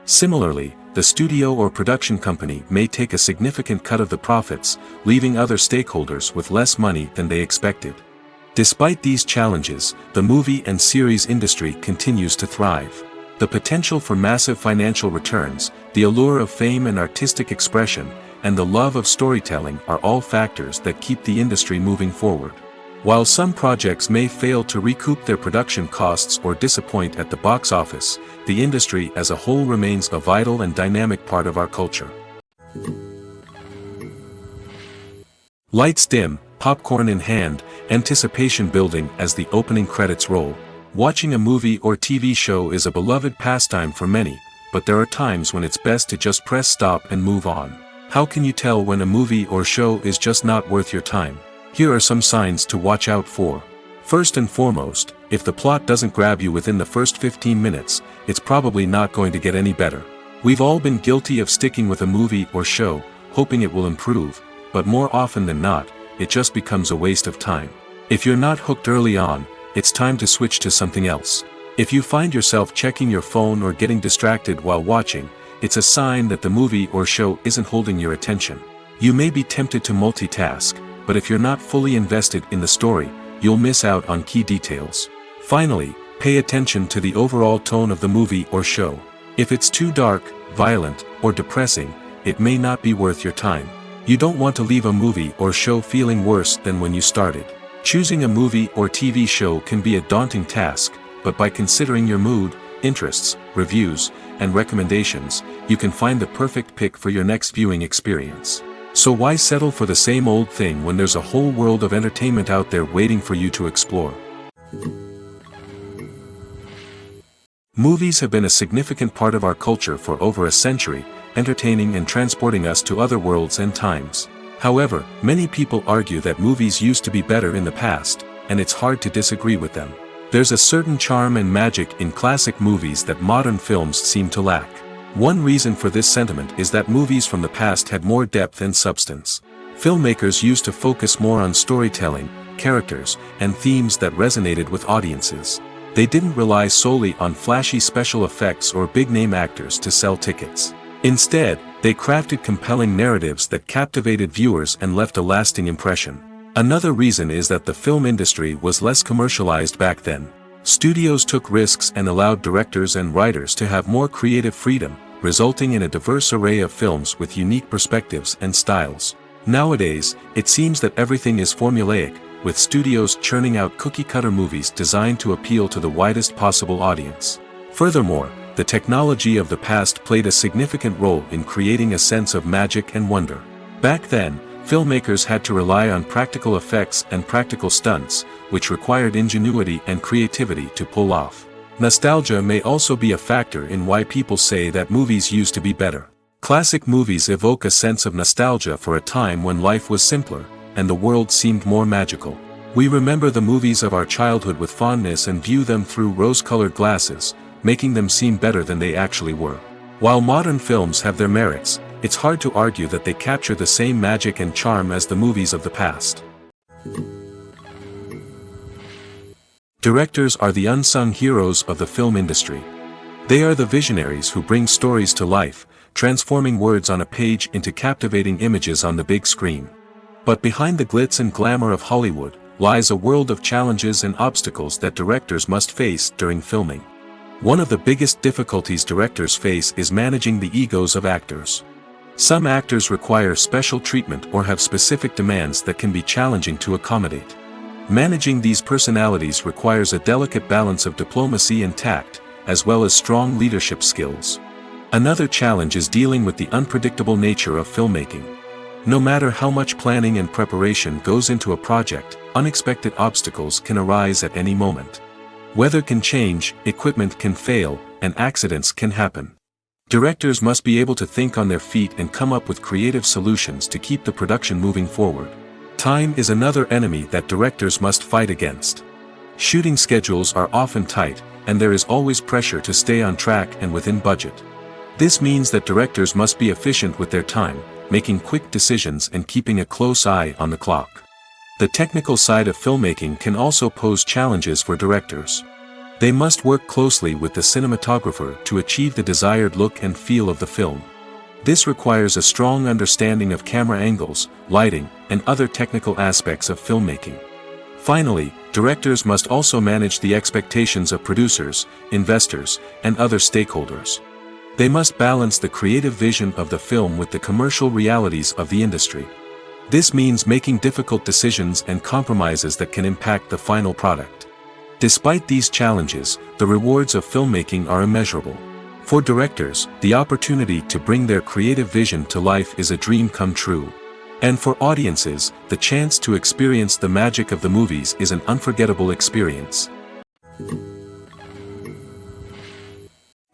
Similarly, the studio or production company may take a significant cut of the profits, leaving other stakeholders with less money than they expected. Despite these challenges, the movie and series industry continues to thrive. The potential for massive financial returns, the allure of fame and artistic expression, and the love of storytelling are all factors that keep the industry moving forward. While some projects may fail to recoup their production costs or disappoint at the box office, the industry as a whole remains a vital and dynamic part of our culture. Lights dim, popcorn in hand, anticipation building as the opening credits roll. Watching a movie or TV show is a beloved pastime for many, but there are times when it's best to just press stop and move on. How can you tell when a movie or show is just not worth your time? Here are some signs to watch out for. First and foremost, if the plot doesn't grab you within the first 15 minutes, it's probably not going to get any better. We've all been guilty of sticking with a movie or show, hoping it will improve, but more often than not, it just becomes a waste of time. If you're not hooked early on, it's time to switch to something else. If you find yourself checking your phone or getting distracted while watching, it's a sign that the movie or show isn't holding your attention. You may be tempted to multitask, but if you're not fully invested in the story, you'll miss out on key details. Finally, pay attention to the overall tone of the movie or show. If it's too dark, violent, or depressing, it may not be worth your time. You don't want to leave a movie or show feeling worse than when you started. Choosing a movie or TV show can be a daunting task, but by considering your mood, interests, reviews, and recommendations, you can find the perfect pick for your next viewing experience. So why settle for the same old thing when there's a whole world of entertainment out there waiting for you to explore? Movies have been a significant part of our culture for over a century, entertaining and transporting us to other worlds and times. However, many people argue that movies used to be better in the past, and it's hard to disagree with them. There's a certain charm and magic in classic movies that modern films seem to lack. One reason for this sentiment is that movies from the past had more depth and substance. Filmmakers used to focus more on storytelling, characters, and themes that resonated with audiences. They didn't rely solely on flashy special effects or big-name actors to sell tickets. Instead, they crafted compelling narratives that captivated viewers and left a lasting impression. Another reason is that the film industry was less commercialized back then. Studios took risks and allowed directors and writers to have more creative freedom, resulting in a diverse array of films with unique perspectives and styles. Nowadays, it seems that everything is formulaic, with studios churning out cookie-cutter movies designed to appeal to the widest possible audience. Furthermore, the technology of the past played a significant role in creating a sense of magic and wonder. Back then, filmmakers had to rely on practical effects and practical stunts, which required ingenuity and creativity to pull off. Nostalgia may also be a factor in why people say that movies used to be better. Classic movies evoke a sense of nostalgia for a time when life was simpler, and the world seemed more magical. We remember the movies of our childhood with fondness and view them through rose-colored glasses, making them seem better than they actually were. While modern films have their merits, it's hard to argue that they capture the same magic and charm as the movies of the past. Directors are the unsung heroes of the film industry. They are the visionaries who bring stories to life, transforming words on a page into captivating images on the big screen. But behind the glitz and glamour of Hollywood, lies a world of challenges and obstacles that directors must face during filming. One of the biggest difficulties directors face is managing the egos of actors. Some actors require special treatment or have specific demands that can be challenging to accommodate. Managing these personalities requires a delicate balance of diplomacy and tact, as well as strong leadership skills. Another challenge is dealing with the unpredictable nature of filmmaking. No matter how much planning and preparation goes into a project, unexpected obstacles can arise at any moment. Weather can change, equipment can fail, and accidents can happen. Directors must be able to think on their feet and come up with creative solutions to keep the production moving forward. Time is another enemy that directors must fight against. Shooting schedules are often tight, and there is always pressure to stay on track and within budget. This means that directors must be efficient with their time, making quick decisions and keeping a close eye on the clock. The technical side of filmmaking can also pose challenges for directors. They must work closely with the cinematographer to achieve the desired look and feel of the film. This requires a strong understanding of camera angles, lighting, and other technical aspects of filmmaking. Finally, directors must also manage the expectations of producers, investors, and other stakeholders. They must balance the creative vision of the film with the commercial realities of the industry. This means making difficult decisions and compromises that can impact the final product. Despite these challenges, the rewards of filmmaking are immeasurable. For directors, the opportunity to bring their creative vision to life is a dream come true. And for audiences, the chance to experience the magic of the movies is an unforgettable experience.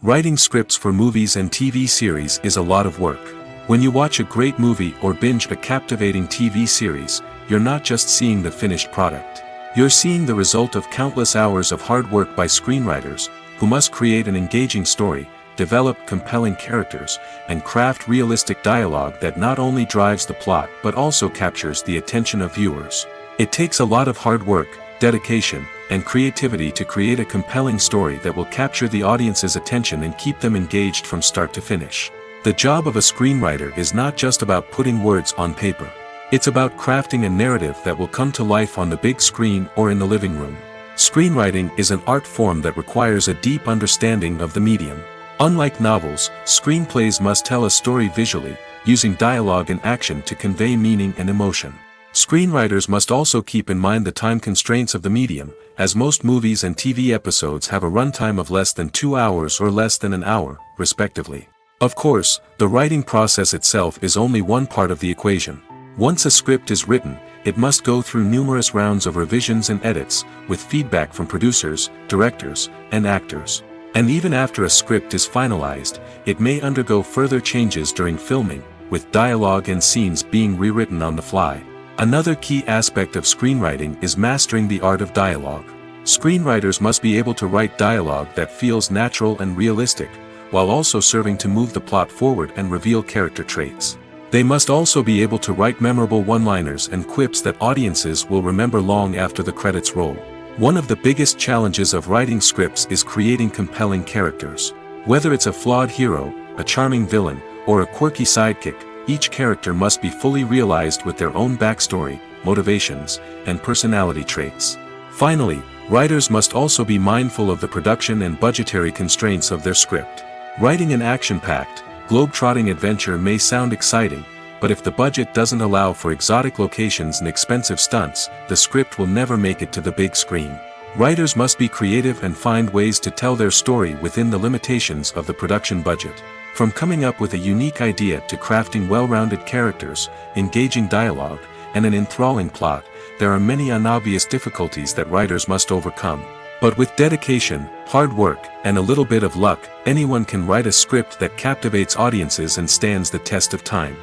Writing scripts for movies and TV series is a lot of work. When you watch a great movie or binge a captivating TV series, you're not just seeing the finished product. You're seeing the result of countless hours of hard work by screenwriters, who must create an engaging story, develop compelling characters, and craft realistic dialogue that not only drives the plot but also captures the attention of viewers. It takes a lot of hard work, dedication, and creativity to create a compelling story that will capture the audience's attention and keep them engaged from start to finish. The job of a screenwriter is not just about putting words on paper. It's about crafting a narrative that will come to life on the big screen or in the living room. Screenwriting is an art form that requires a deep understanding of the medium. Unlike novels, screenplays must tell a story visually, using dialogue and action to convey meaning and emotion. Screenwriters must also keep in mind the time constraints of the medium, as most movies and TV episodes have a runtime of less than 2 hours or less than an hour, respectively. Of course, the writing process itself is only one part of the equation. Once a script is written, it must go through numerous rounds of revisions and edits, with feedback from producers, directors, and actors. And even after a script is finalized, it may undergo further changes during filming, with dialogue and scenes being rewritten on the fly. Another key aspect of screenwriting is mastering the art of dialogue. Screenwriters must be able to write dialogue that feels natural and realistic, while also serving to move the plot forward and reveal character traits. They must also be able to write memorable one-liners and quips that audiences will remember long after the credits roll. One of the biggest challenges of writing scripts is creating compelling characters. Whether it's a flawed hero, a charming villain, or a quirky sidekick, each character must be fully realized with their own backstory, motivations, and personality traits. Finally, writers must also be mindful of the production and budgetary constraints of their script. Writing an action-packed, globe-trotting adventure may sound exciting, but if the budget doesn't allow for exotic locations and expensive stunts, the script will never make it to the big screen. Writers must be creative and find ways to tell their story within the limitations of the production budget. From coming up with a unique idea to crafting well-rounded characters, engaging dialogue, and an enthralling plot, there are many unobvious difficulties that writers must overcome. But with dedication, hard work, and a little bit of luck, anyone can write a script that captivates audiences and stands the test of time.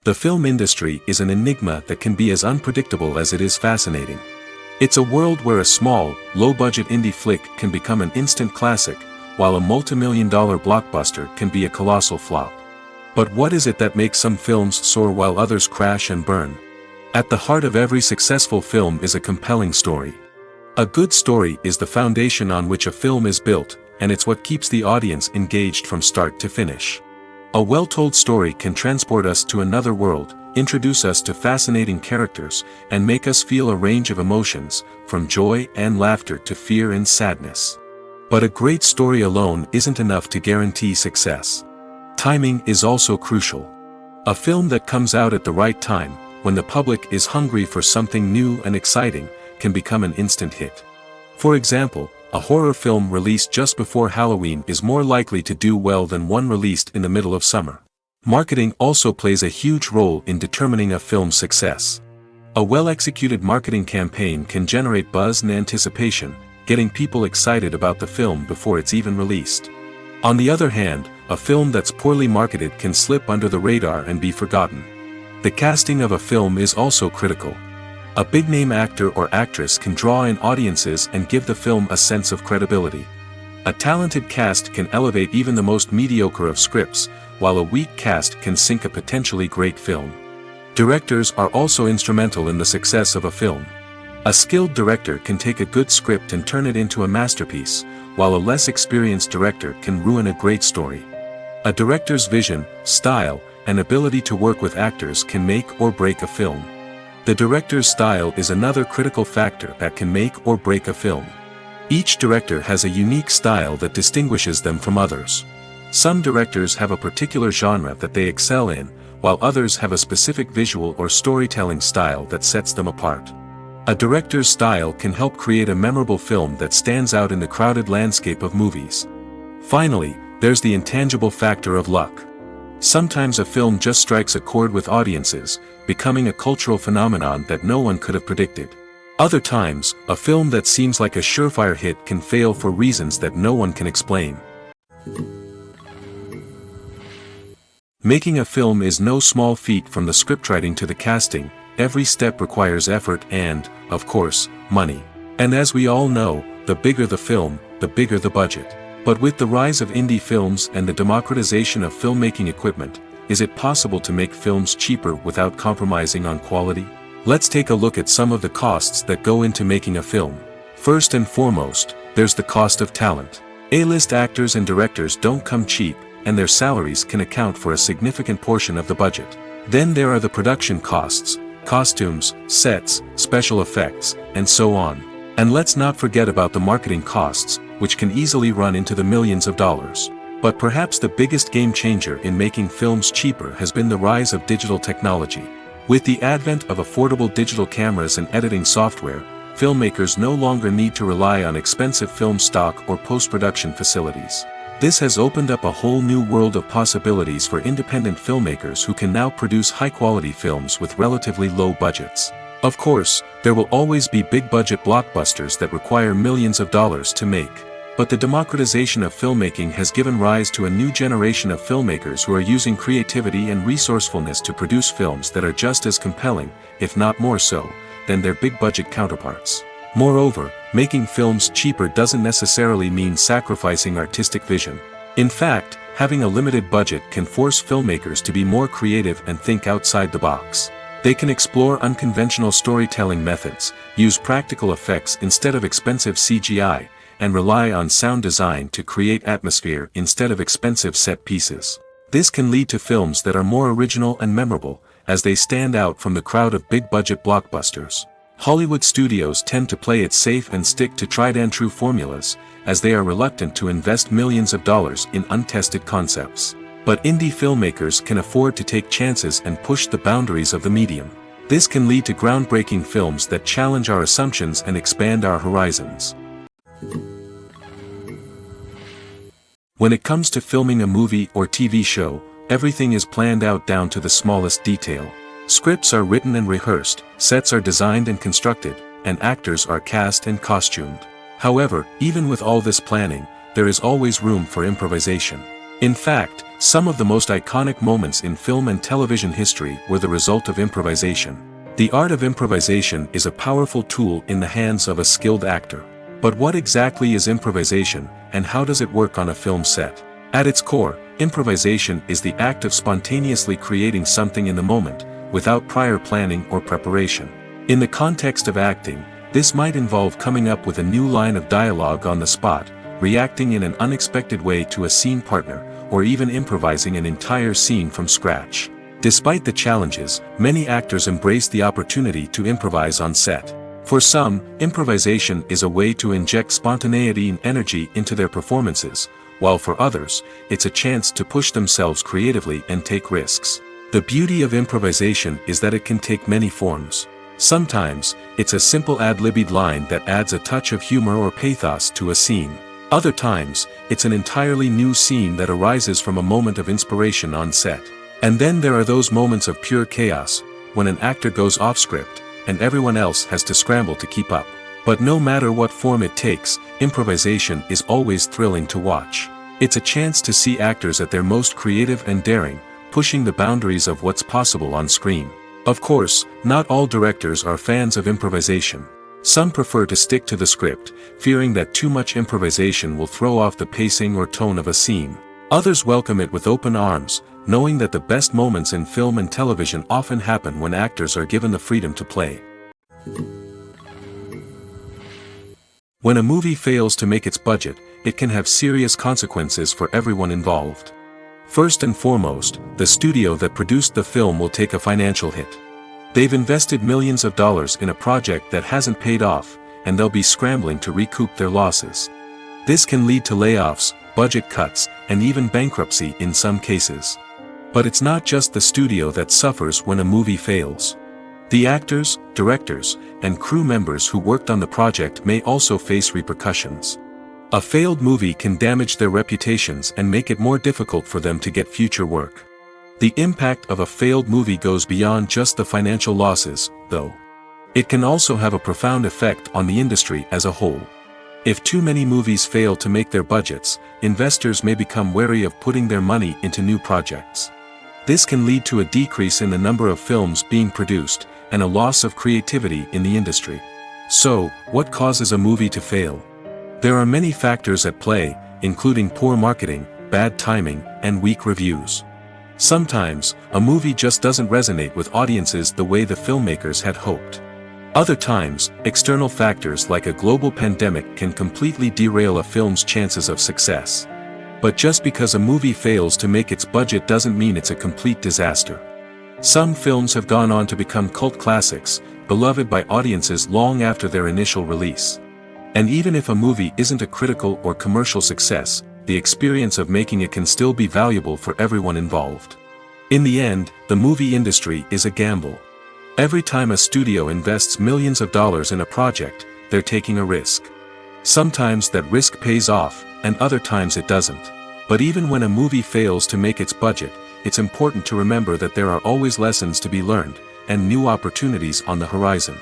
The film industry is an enigma that can be as unpredictable as it is fascinating. It's a world where a small, low-budget indie flick can become an instant classic, while a multi-million-dollar blockbuster can be a colossal flop. But what is it that makes some films soar while others crash and burn? At the heart of every successful film is a compelling story. A good story is the foundation on which a film is built, and it's what keeps the audience engaged from start to finish. A well-told story can transport us to another world, introduce us to fascinating characters, and make us feel a range of emotions, from joy and laughter to fear and sadness. But a great story alone isn't enough to guarantee success. Timing is also crucial. A film that comes out at the right time, when the public is hungry for something new and exciting, can become an instant hit. For example, a horror film released just before Halloween is more likely to do well than one released in the middle of summer. Marketing also plays a huge role in determining a film's success. A well-executed marketing campaign can generate buzz and anticipation, getting people excited about the film before it's even released. On the other hand, a film that's poorly marketed can slip under the radar and be forgotten. The casting of a film is also critical. A big-name actor or actress can draw in audiences and give the film a sense of credibility. A talented cast can elevate even the most mediocre of scripts, while a weak cast can sink a potentially great film. Directors are also instrumental in the success of a film. A skilled director can take a good script and turn it into a masterpiece, while a less experienced director can ruin a great story. A director's vision, style, and ability to work with actors can make or break a film. The director's style is another critical factor that can make or break a film. Each director has a unique style that distinguishes them from others. Some directors have a particular genre that they excel in, while others have a specific visual or storytelling style that sets them apart. A director's style can help create a memorable film that stands out in the crowded landscape of movies. Finally, there's the intangible factor of luck. Sometimes a film just strikes a chord with audiences, becoming a cultural phenomenon that no one could have predicted. Other times, a film that seems like a surefire hit can fail for reasons that no one can explain. Making a film is no small feat. From the scriptwriting to the casting, every step requires effort and, of course, money. And as we all know, the bigger the film, the bigger the budget. But with the rise of indie films and the democratization of filmmaking equipment, is it possible to make films cheaper without compromising on quality? Let's take a look at some of the costs that go into making a film. First and foremost, there's the cost of talent. A-list actors and directors don't come cheap, and their salaries can account for a significant portion of the budget. Then there are the production costs, costumes, sets, special effects, and so on. And let's not forget about the marketing costs, which can easily run into the millions of dollars. But perhaps the biggest game changer in making films cheaper has been the rise of digital technology. With the advent of affordable digital cameras and editing software, filmmakers no longer need to rely on expensive film stock or post-production facilities. This has opened up a whole new world of possibilities for independent filmmakers who can now produce high-quality films with relatively low budgets. Of course, there will always be big-budget blockbusters that require millions of dollars to make. But the democratization of filmmaking has given rise to a new generation of filmmakers who are using creativity and resourcefulness to produce films that are just as compelling, if not more so, than their big-budget counterparts. Moreover, making films cheaper doesn't necessarily mean sacrificing artistic vision. In fact, having a limited budget can force filmmakers to be more creative and think outside the box. They can explore unconventional storytelling methods, use practical effects instead of expensive CGI, and rely on sound design to create atmosphere instead of expensive set pieces. This can lead to films that are more original and memorable, as they stand out from the crowd of big-budget blockbusters. Hollywood studios tend to play it safe and stick to tried-and-true formulas, as they are reluctant to invest millions of dollars in untested concepts. But indie filmmakers can afford to take chances and push the boundaries of the medium. This can lead to groundbreaking films that challenge our assumptions and expand our horizons. When it comes to filming a movie or TV show, everything is planned out down to the smallest detail. Scripts are written and rehearsed, sets are designed and constructed, and actors are cast and costumed. However, even with all this planning, there is always room for improvisation. In fact, some of the most iconic moments in film and television history were the result of improvisation. The art of improvisation is a powerful tool in the hands of a skilled actor. But what exactly is improvisation, and how does it work on a film set? At its core, improvisation is the act of spontaneously creating something in the moment, without prior planning or preparation. In the context of acting, this might involve coming up with a new line of dialogue on the spot, reacting in an unexpected way to a scene partner, or even improvising an entire scene from scratch. Despite the challenges, many actors embrace the opportunity to improvise on set. For some, improvisation is a way to inject spontaneity and energy into their performances, while for others, it's a chance to push themselves creatively and take risks. The beauty of improvisation is that it can take many forms. Sometimes, it's a simple ad-libbed line that adds a touch of humor or pathos to a scene. Other times, it's an entirely new scene that arises from a moment of inspiration on set. And then there are those moments of pure chaos, when an actor goes off script, and everyone else has to scramble to keep up. But no matter what form it takes, improvisation is always thrilling to watch. It's a chance to see actors at their most creative and daring, pushing the boundaries of what's possible on screen. Of course, not all directors are fans of improvisation. Some prefer to stick to the script, fearing that too much improvisation will throw off the pacing or tone of a scene. Others welcome it with open arms, knowing that the best moments in film and television often happen when actors are given the freedom to play. When a movie fails to make its budget, it can have serious consequences for everyone involved. First and foremost, the studio that produced the film will take a financial hit. They've invested millions of dollars in a project that hasn't paid off, and they'll be scrambling to recoup their losses. This can lead to layoffs, budget cuts, and even bankruptcy in some cases. But it's not just the studio that suffers when a movie fails. The actors, directors, and crew members who worked on the project may also face repercussions. A failed movie can damage their reputations and make it more difficult for them to get future work. The impact of a failed movie goes beyond just the financial losses, though. It can also have a profound effect on the industry as a whole. If too many movies fail to make their budgets, investors may become wary of putting their money into new projects. This can lead to a decrease in the number of films being produced, and a loss of creativity in the industry. So, what causes a movie to fail? There are many factors at play, including poor marketing, bad timing, and weak reviews. Sometimes, a movie just doesn't resonate with audiences the way the filmmakers had hoped. Other times, external factors like a global pandemic can completely derail a film's chances of success. But just because a movie fails to make its budget doesn't mean it's a complete disaster. Some films have gone on to become cult classics, beloved by audiences long after their initial release. And even if a movie isn't a critical or commercial success, the experience of making it can still be valuable for everyone involved. In the end, the movie industry is a gamble. Every time a studio invests millions of dollars in a project, they're taking a risk. Sometimes that risk pays off, and other times it doesn't. But even when a movie fails to make its budget, it's important to remember that there are always lessons to be learned, and new opportunities on the horizon.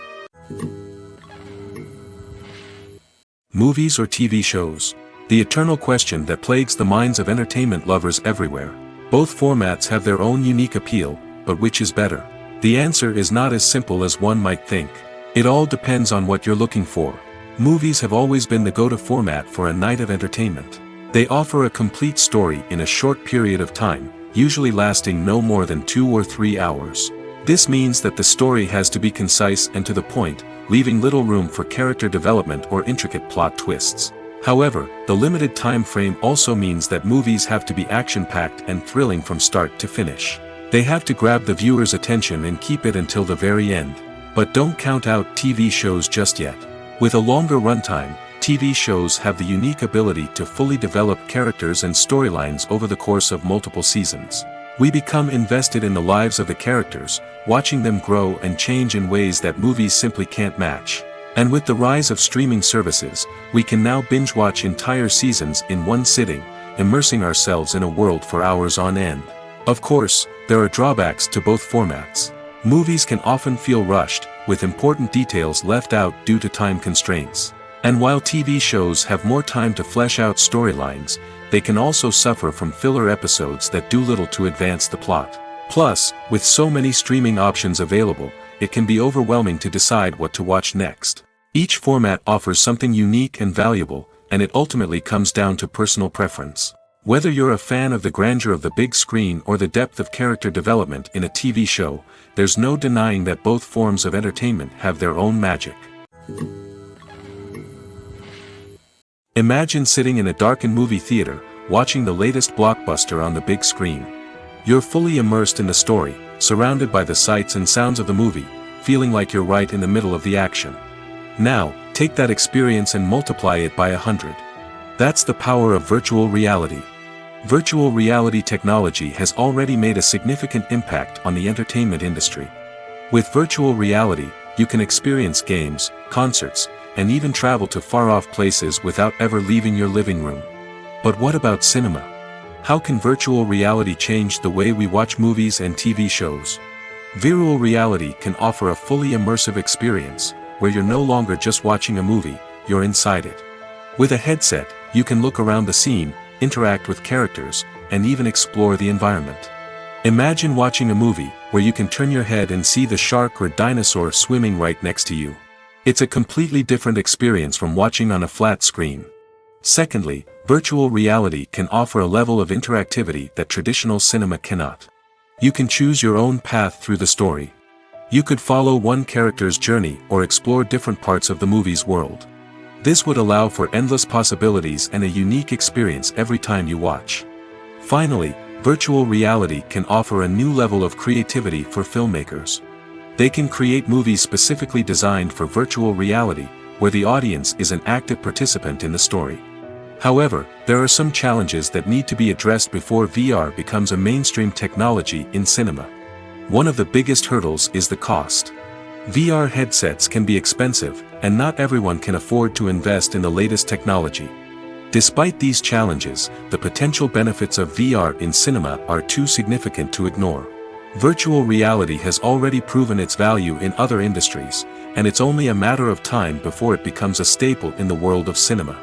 Movies or TV shows? The eternal question that plagues the minds of entertainment lovers everywhere. Both formats have their own unique appeal, but which is better? The answer is not as simple as one might think. It all depends on what you're looking for. Movies have always been the go-to format for a night of entertainment. They offer a complete story in a short period of time, usually lasting no more than 2 or 3 hours. This means that the story has to be concise and to the point, leaving little room for character development or intricate plot twists. However, the limited time frame also means that movies have to be action-packed and thrilling from start to finish. They have to grab the viewer's attention and keep it until the very end. But don't count out TV shows just yet. With a longer runtime, TV shows have the unique ability to fully develop characters and storylines over the course of multiple seasons. We become invested in the lives of the characters, watching them grow and change in ways that movies simply can't match. And with the rise of streaming services, we can now binge-watch entire seasons in one sitting, immersing ourselves in a world for hours on end. Of course, there are drawbacks to both formats. Movies can often feel rushed, with important details left out due to time constraints. And while TV shows have more time to flesh out storylines, they can also suffer from filler episodes that do little to advance the plot. Plus, with so many streaming options available, it can be overwhelming to decide what to watch next. Each format offers something unique and valuable, and it ultimately comes down to personal preference. Whether you're a fan of the grandeur of the big screen or the depth of character development in a TV show, there's no denying that both forms of entertainment have their own magic. Imagine sitting in a darkened movie theater, watching the latest blockbuster on the big screen. You're fully immersed in the story, surrounded by the sights and sounds of the movie, feeling like you're right in the middle of the action. Now, take that experience and multiply it by 100. That's the power of virtual reality. Virtual reality technology has already made a significant impact on the entertainment industry. With virtual reality, you can experience games, concerts, and even travel to far-off places without ever leaving your living room. But what about cinema? How can virtual reality change the way we watch movies and TV shows? Virtual reality can offer a fully immersive experience, where you're no longer just watching a movie, you're inside it. With a headset, you can look around the scene, interact with characters, and even explore the environment. Imagine watching a movie where you can turn your head and see the shark or dinosaur swimming right next to you. It's a completely different experience from watching on a flat screen. Secondly, virtual reality can offer a level of interactivity that traditional cinema cannot. You can choose your own path through the story. You could follow one character's journey or explore different parts of the movie's world. This would allow for endless possibilities and a unique experience every time you watch. Finally, virtual reality can offer a new level of creativity for filmmakers. They can create movies specifically designed for virtual reality, where the audience is an active participant in the story. However, there are some challenges that need to be addressed before VR becomes a mainstream technology in cinema. One of the biggest hurdles is the cost. VR headsets can be expensive, and not everyone can afford to invest in the latest technology. Despite these challenges, the potential benefits of VR in cinema are too significant to ignore. Virtual reality has already proven its value in other industries, and it's only a matter of time before it becomes a staple in the world of cinema.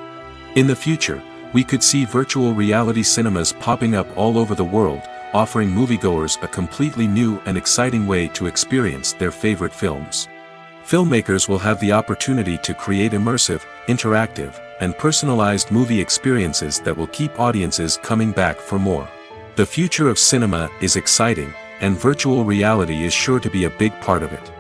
In the future, we could see virtual reality cinemas popping up all over the world, offering moviegoers a completely new and exciting way to experience their favorite films. Filmmakers will have the opportunity to create immersive, interactive, and personalized movie experiences that will keep audiences coming back for more. The future of cinema is exciting, and virtual reality is sure to be a big part of it.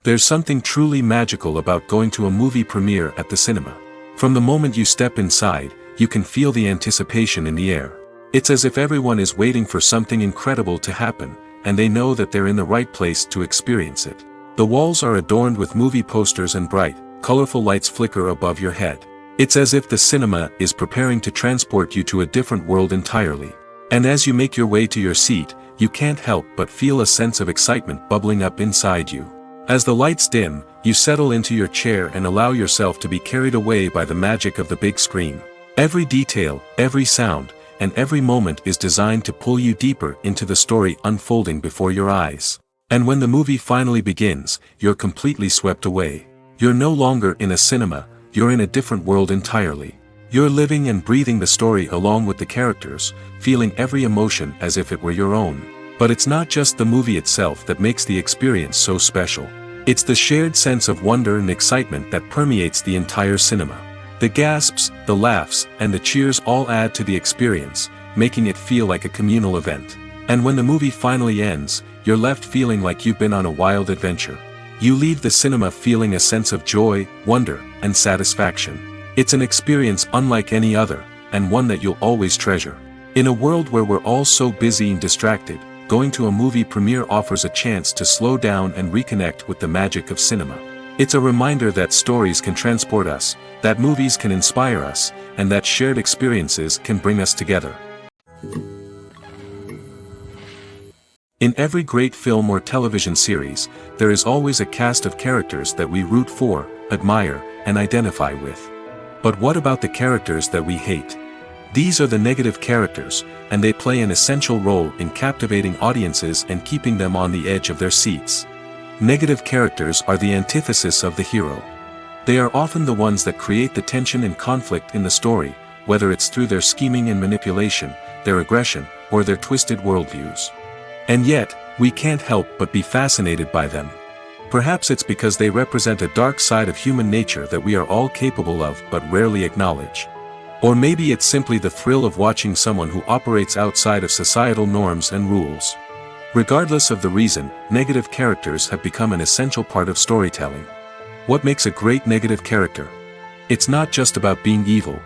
There's something truly magical about going to a movie premiere at the cinema. From the moment you step inside, you can feel the anticipation in the air. It's as if everyone is waiting for something incredible to happen, and they know that they're in the right place to experience it. The walls are adorned with movie posters and bright, colorful lights flicker above your head. It's as if the cinema is preparing to transport you to a different world entirely. And as you make your way to your seat, you can't help but feel a sense of excitement bubbling up inside you. As the lights dim, you settle into your chair and allow yourself to be carried away by the magic of the big screen. Every detail, every sound, and every moment is designed to pull you deeper into the story unfolding before your eyes. And when the movie finally begins, you're completely swept away. You're no longer in a cinema, you're in a different world entirely. You're living and breathing the story along with the characters, feeling every emotion as if it were your own. But it's not just the movie itself that makes the experience so special. It's the shared sense of wonder and excitement that permeates the entire cinema. The gasps, the laughs, and the cheers all add to the experience, making it feel like a communal event. And when the movie finally ends, you're left feeling like you've been on a wild adventure. You leave the cinema feeling a sense of joy, wonder, and satisfaction. It's an experience unlike any other, and one that you'll always treasure. In a world where we're all so busy and distracted, going to a movie premiere offers a chance to slow down and reconnect with the magic of cinema. It's a reminder that stories can transport us, that movies can inspire us, and that shared experiences can bring us together. In every great film or television series, there is always a cast of characters that we root for, admire, and identify with. But what about the characters that we hate? These are the negative characters, and they play an essential role in captivating audiences and keeping them on the edge of their seats. Negative characters are the antithesis of the hero. They are often the ones that create the tension and conflict in the story, whether it's through their scheming and manipulation, their aggression, or their twisted worldviews. And yet, we can't help but be fascinated by them. Perhaps it's because they represent a dark side of human nature that we are all capable of but rarely acknowledge. Or maybe it's simply the thrill of watching someone who operates outside of societal norms and rules. Regardless of the reason, negative characters have become an essential part of storytelling. What makes a great negative character? It's not just about being evil.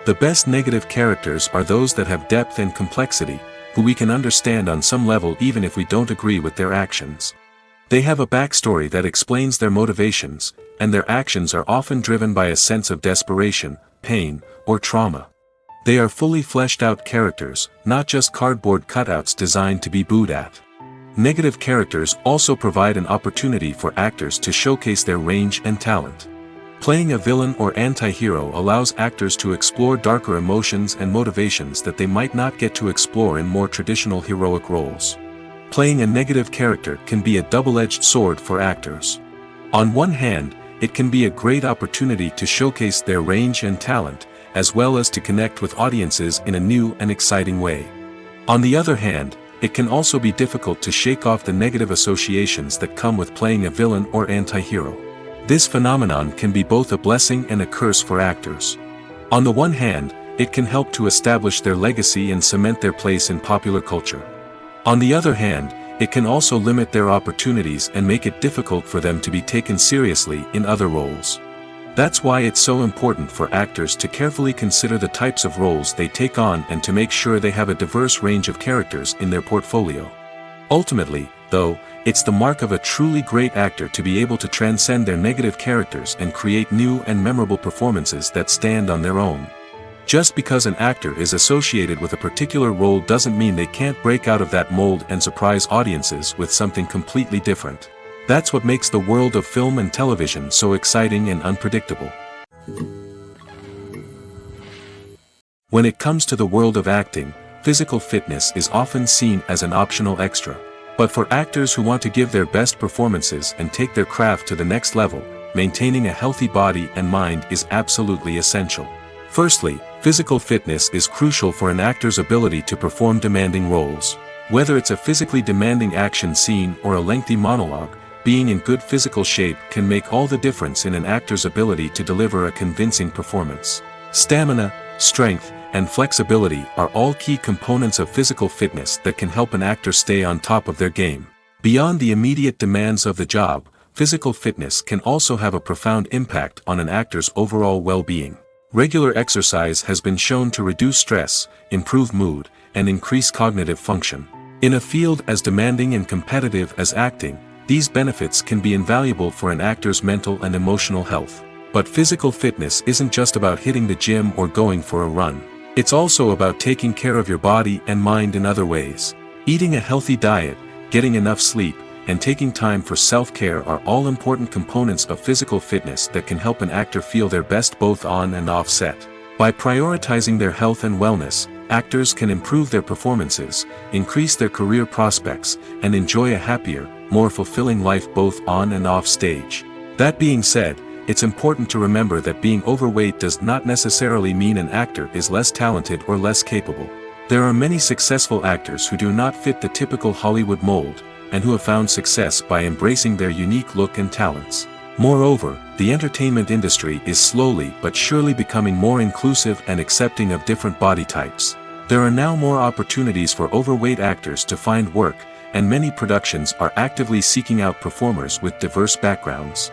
The best negative characters are those that have depth and complexity, who we can understand on some level even if we don't agree with their actions. They have a backstory that explains their motivations, and their actions are often driven by a sense of desperation, pain, or trauma. They are fully fleshed out characters, not just cardboard cutouts designed to be booed at. Negative characters also provide an opportunity for actors to showcase their range and talent. Playing a villain or anti-hero allows actors to explore darker emotions and motivations that they might not get to explore in more traditional heroic roles. Playing a negative character can be a double-edged sword for actors. On one hand, it can be a great opportunity to showcase their range and talent, as well as to connect with audiences in a new and exciting way. On the other hand, it can also be difficult to shake off the negative associations that come with playing a villain or anti-hero. This phenomenon can be both a blessing and a curse for actors. On the one hand, it can help to establish their legacy and cement their place in popular culture. On the other hand, it can also limit their opportunities and make it difficult for them to be taken seriously in other roles. That's why it's so important for actors to carefully consider the types of roles they take on and to make sure they have a diverse range of characters in their portfolio. Ultimately, though, it's the mark of a truly great actor to be able to transcend their negative characters and create new and memorable performances that stand on their own. Just because an actor is associated with a particular role doesn't mean they can't break out of that mold and surprise audiences with something completely different. That's what makes the world of film and television so exciting and unpredictable. When it comes to the world of acting, physical fitness is often seen as an optional extra. But for actors who want to give their best performances and take their craft to the next level, maintaining a healthy body and mind is absolutely essential. Firstly, physical fitness is crucial for an actor's ability to perform demanding roles. Whether it's a physically demanding action scene or a lengthy monologue, being in good physical shape can make all the difference in an actor's ability to deliver a convincing performance. Stamina, strength, and flexibility are all key components of physical fitness that can help an actor stay on top of their game. Beyond the immediate demands of the job, physical fitness can also have a profound impact on an actor's overall well-being. Regular exercise has been shown to reduce stress, improve mood, and increase cognitive function. In a field as demanding and competitive as acting, these benefits can be invaluable for an actor's mental and emotional health. But physical fitness isn't just about hitting the gym or going for a run. It's also about taking care of your body and mind in other ways. Eating a healthy diet, getting enough sleep, and taking time for self-care are all important components of physical fitness that can help an actor feel their best both on and off set. By prioritizing their health and wellness, actors can improve their performances, increase their career prospects, and enjoy a happier, more fulfilling life both on and off stage. That being said, it's important to remember that being overweight does not necessarily mean an actor is less talented or less capable. There are many successful actors who do not fit the typical Hollywood mold, and who have found success by embracing their unique look and talents. Moreover, the entertainment industry is slowly but surely becoming more inclusive and accepting of different body types. There are now more opportunities for overweight actors to find work, and many productions are actively seeking out performers with diverse backgrounds.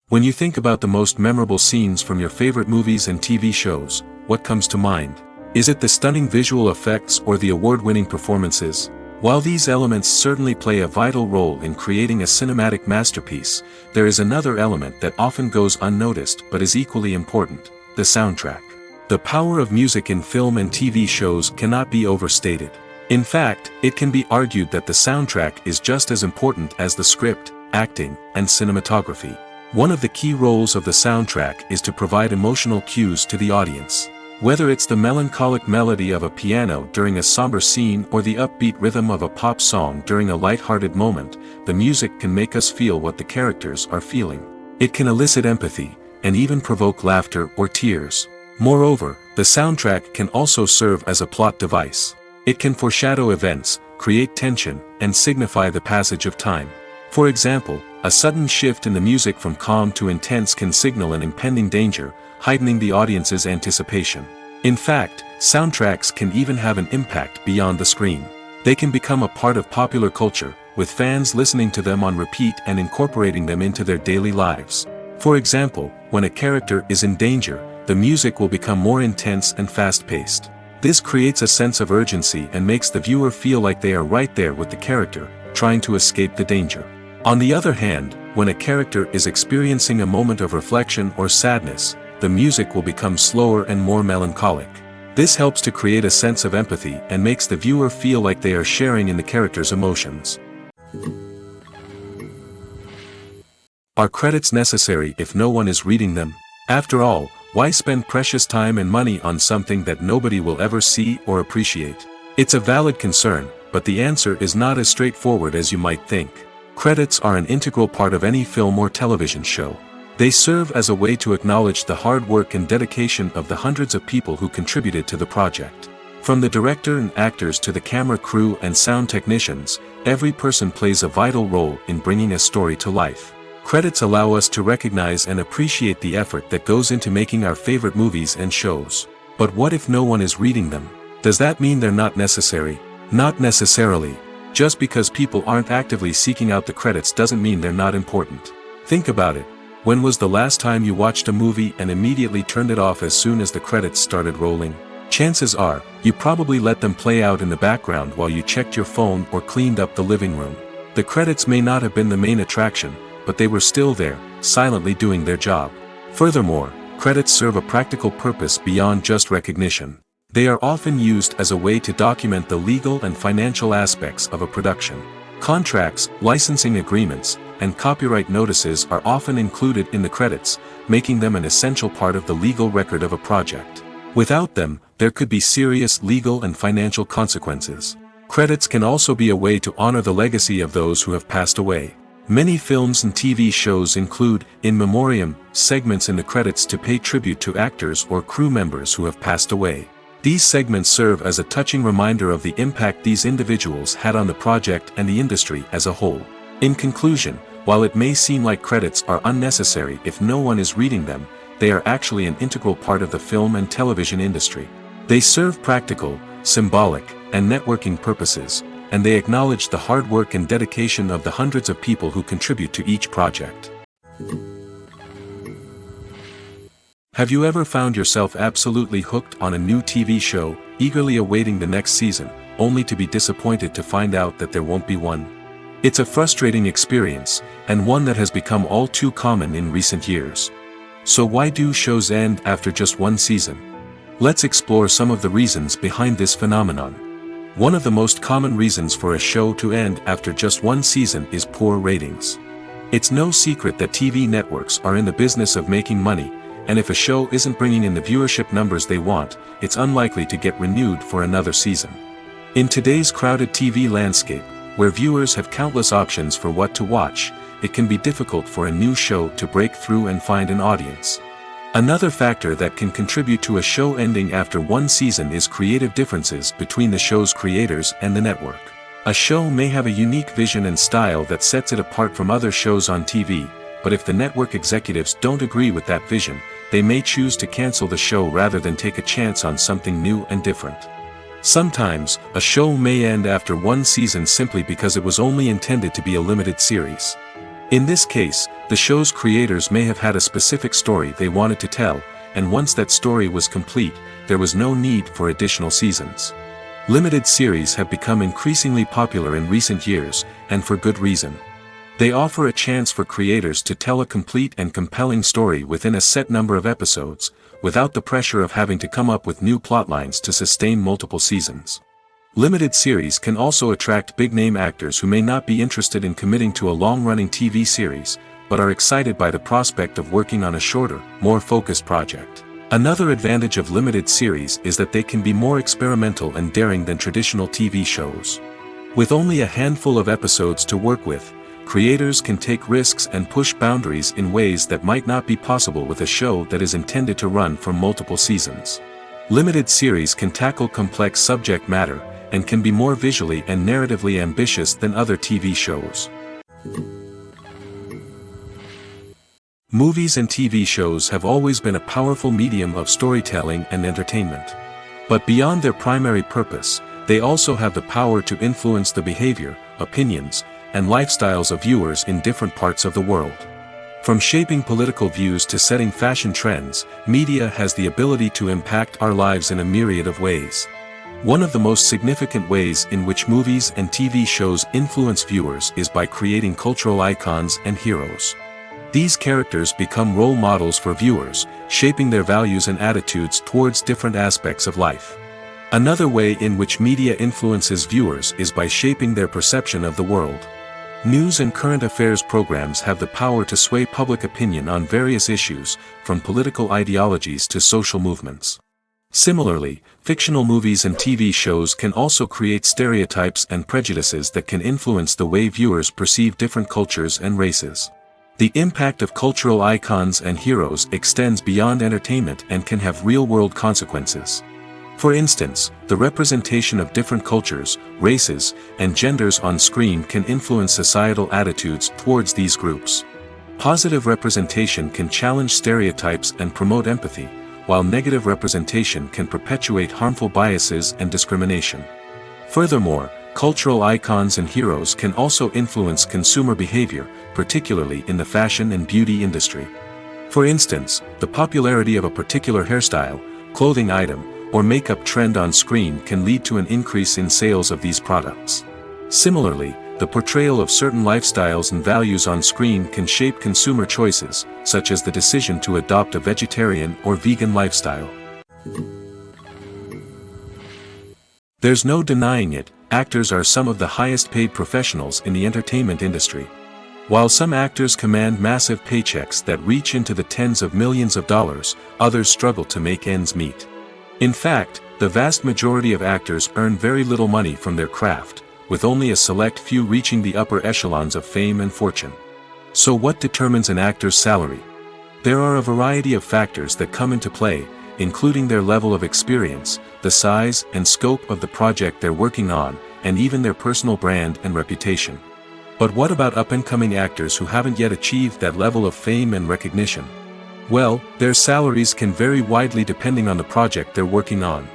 When you think about the most memorable scenes from your favorite movies and TV shows, what comes to mind? Is it the stunning visual effects or the award-winning performances? While these elements certainly play a vital role in creating a cinematic masterpiece, there is another element that often goes unnoticed but is equally important: the soundtrack. The power of music in film and TV shows cannot be overstated. In fact, it can be argued that the soundtrack is just as important as the script, acting, and cinematography. One of the key roles of the soundtrack is to provide emotional cues to the audience. Whether it's the melancholic melody of a piano during a somber scene or the upbeat rhythm of a pop song during a light-hearted moment, the music can make us feel what the characters are feeling. It can elicit empathy, and even provoke laughter or tears. Moreover, the soundtrack can also serve as a plot device. It can foreshadow events, create tension, and signify the passage of time. For example, a sudden shift in the music from calm to intense can signal an impending danger, heightening the audience's anticipation. In fact, soundtracks can even have an impact beyond the screen. They can become a part of popular culture, with fans listening to them on repeat and incorporating them into their daily lives. For example, when a character is in danger, the music will become more intense and fast-paced. This creates a sense of urgency and makes the viewer feel like they are right there with the character, trying to escape the danger. On the other hand, when a character is experiencing a moment of reflection or sadness, the music will become slower and more melancholic. This helps to create a sense of empathy and makes the viewer feel like they are sharing in the character's emotions. Are credits necessary if no one is reading them? After all, why spend precious time and money on something that nobody will ever see or appreciate? It's a valid concern, but the answer is not as straightforward as you might think. Credits are an integral part of any film or television show. They serve as a way to acknowledge the hard work and dedication of the hundreds of people who contributed to the project. From the director and actors to the camera crew and sound technicians, every person plays a vital role in bringing a story to life. Credits allow us to recognize and appreciate the effort that goes into making our favorite movies and shows. But what if no one is reading them? Does that mean they're not necessary? Not necessarily. Just because people aren't actively seeking out the credits doesn't mean they're not important. Think about it. When was the last time you watched a movie and immediately turned it off as soon as the credits started rolling? Chances are, you probably let them play out in the background while you checked your phone or cleaned up the living room. The credits may not have been the main attraction, but they were still there, silently doing their job. Furthermore, credits serve a practical purpose beyond just recognition. They are often used as a way to document the legal and financial aspects of a production. Contracts, licensing agreements, and copyright notices are often included in the credits, making them an essential part of the legal record of a project. Without them, there could be serious legal and financial consequences. Credits can also be a way to honor the legacy of those who have passed away. Many films and TV shows include, in memoriam, segments in the credits to pay tribute to actors or crew members who have passed away. These segments serve as a touching reminder of the impact these individuals had on the project and the industry as a whole. In conclusion, while it may seem like credits are unnecessary if no one is reading them, they are actually an integral part of the film and television industry. They serve practical, symbolic, and networking purposes, and they acknowledge the hard work and dedication of the hundreds of people who contribute to each project. Have you ever found yourself absolutely hooked on a new TV show, eagerly awaiting the next season, only to be disappointed to find out that there won't be one? It's a frustrating experience, and one that has become all too common in recent years. So why do shows end after just one season? Let's explore some of the reasons behind this phenomenon. One of the most common reasons for a show to end after just one season is poor ratings. It's no secret that TV networks are in the business of making money, and if a show isn't bringing in the viewership numbers they want, it's unlikely to get renewed for another season. In today's crowded TV landscape, where viewers have countless options for what to watch, it can be difficult for a new show to break through and find an audience. Another factor that can contribute to a show ending after one season is creative differences between the show's creators and the network. A show may have a unique vision and style that sets it apart from other shows on TV, but if the network executives don't agree with that vision, they may choose to cancel the show rather than take a chance on something new and different. Sometimes, a show may end after one season simply because it was only intended to be a limited series. In this case, the show's creators may have had a specific story they wanted to tell, and once that story was complete, there was no need for additional seasons. Limited series have become increasingly popular in recent years, and for good reason. They offer a chance for creators to tell a complete and compelling story within a set number of episodes, without the pressure of having to come up with new plotlines to sustain multiple seasons. Limited series can also attract big-name actors who may not be interested in committing to a long-running TV series, but are excited by the prospect of working on a shorter, more focused project. Another advantage of limited series is that they can be more experimental and daring than traditional TV shows. With only a handful of episodes to work with, creators can take risks and push boundaries in ways that might not be possible with a show that is intended to run for multiple seasons. Limited series can tackle complex subject matter, and can be more visually and narratively ambitious than other TV shows. Movies and TV shows have always been a powerful medium of storytelling and entertainment. But beyond their primary purpose, they also have the power to influence the behavior, opinions, and lifestyles of viewers in different parts of the world. From shaping political views to setting fashion trends, media has the ability to impact our lives in a myriad of ways. One of the most significant ways in which movies and TV shows influence viewers is by creating cultural icons and heroes. These characters become role models for viewers, shaping their values and attitudes towards different aspects of life. Another way in which media influences viewers is by shaping their perception of the world. News and current affairs programs have the power to sway public opinion on various issues, from political ideologies to social movements. Similarly, fictional movies and TV shows can also create stereotypes and prejudices that can influence the way viewers perceive different cultures and races. The impact of cultural icons and heroes extends beyond entertainment and can have real-world consequences. For instance, the representation of different cultures, races, and genders on screen can influence societal attitudes towards these groups. Positive representation can challenge stereotypes and promote empathy, while negative representation can perpetuate harmful biases and discrimination. Furthermore, cultural icons and heroes can also influence consumer behavior, particularly in the fashion and beauty industry. For instance, the popularity of a particular hairstyle, clothing item, or makeup trend on screen can lead to an increase in sales of these products. Similarly, the portrayal of certain lifestyles and values on screen can shape consumer choices, such as the decision to adopt a vegetarian or vegan lifestyle. There's no denying it, actors are some of the highest paid professionals in the entertainment industry. While some actors command massive paychecks that reach into the tens of millions of dollars, others struggle to make ends meet. In fact, the vast majority of actors earn very little money from their craft, with only a select few reaching the upper echelons of fame and fortune. So what determines an actor's salary? There are a variety of factors that come into play, including their level of experience, the size and scope of the project they're working on, and even their personal brand and reputation. But what about up-and-coming actors who haven't yet achieved that level of fame and recognition? Well, their salaries can vary widely depending on the project they're working on.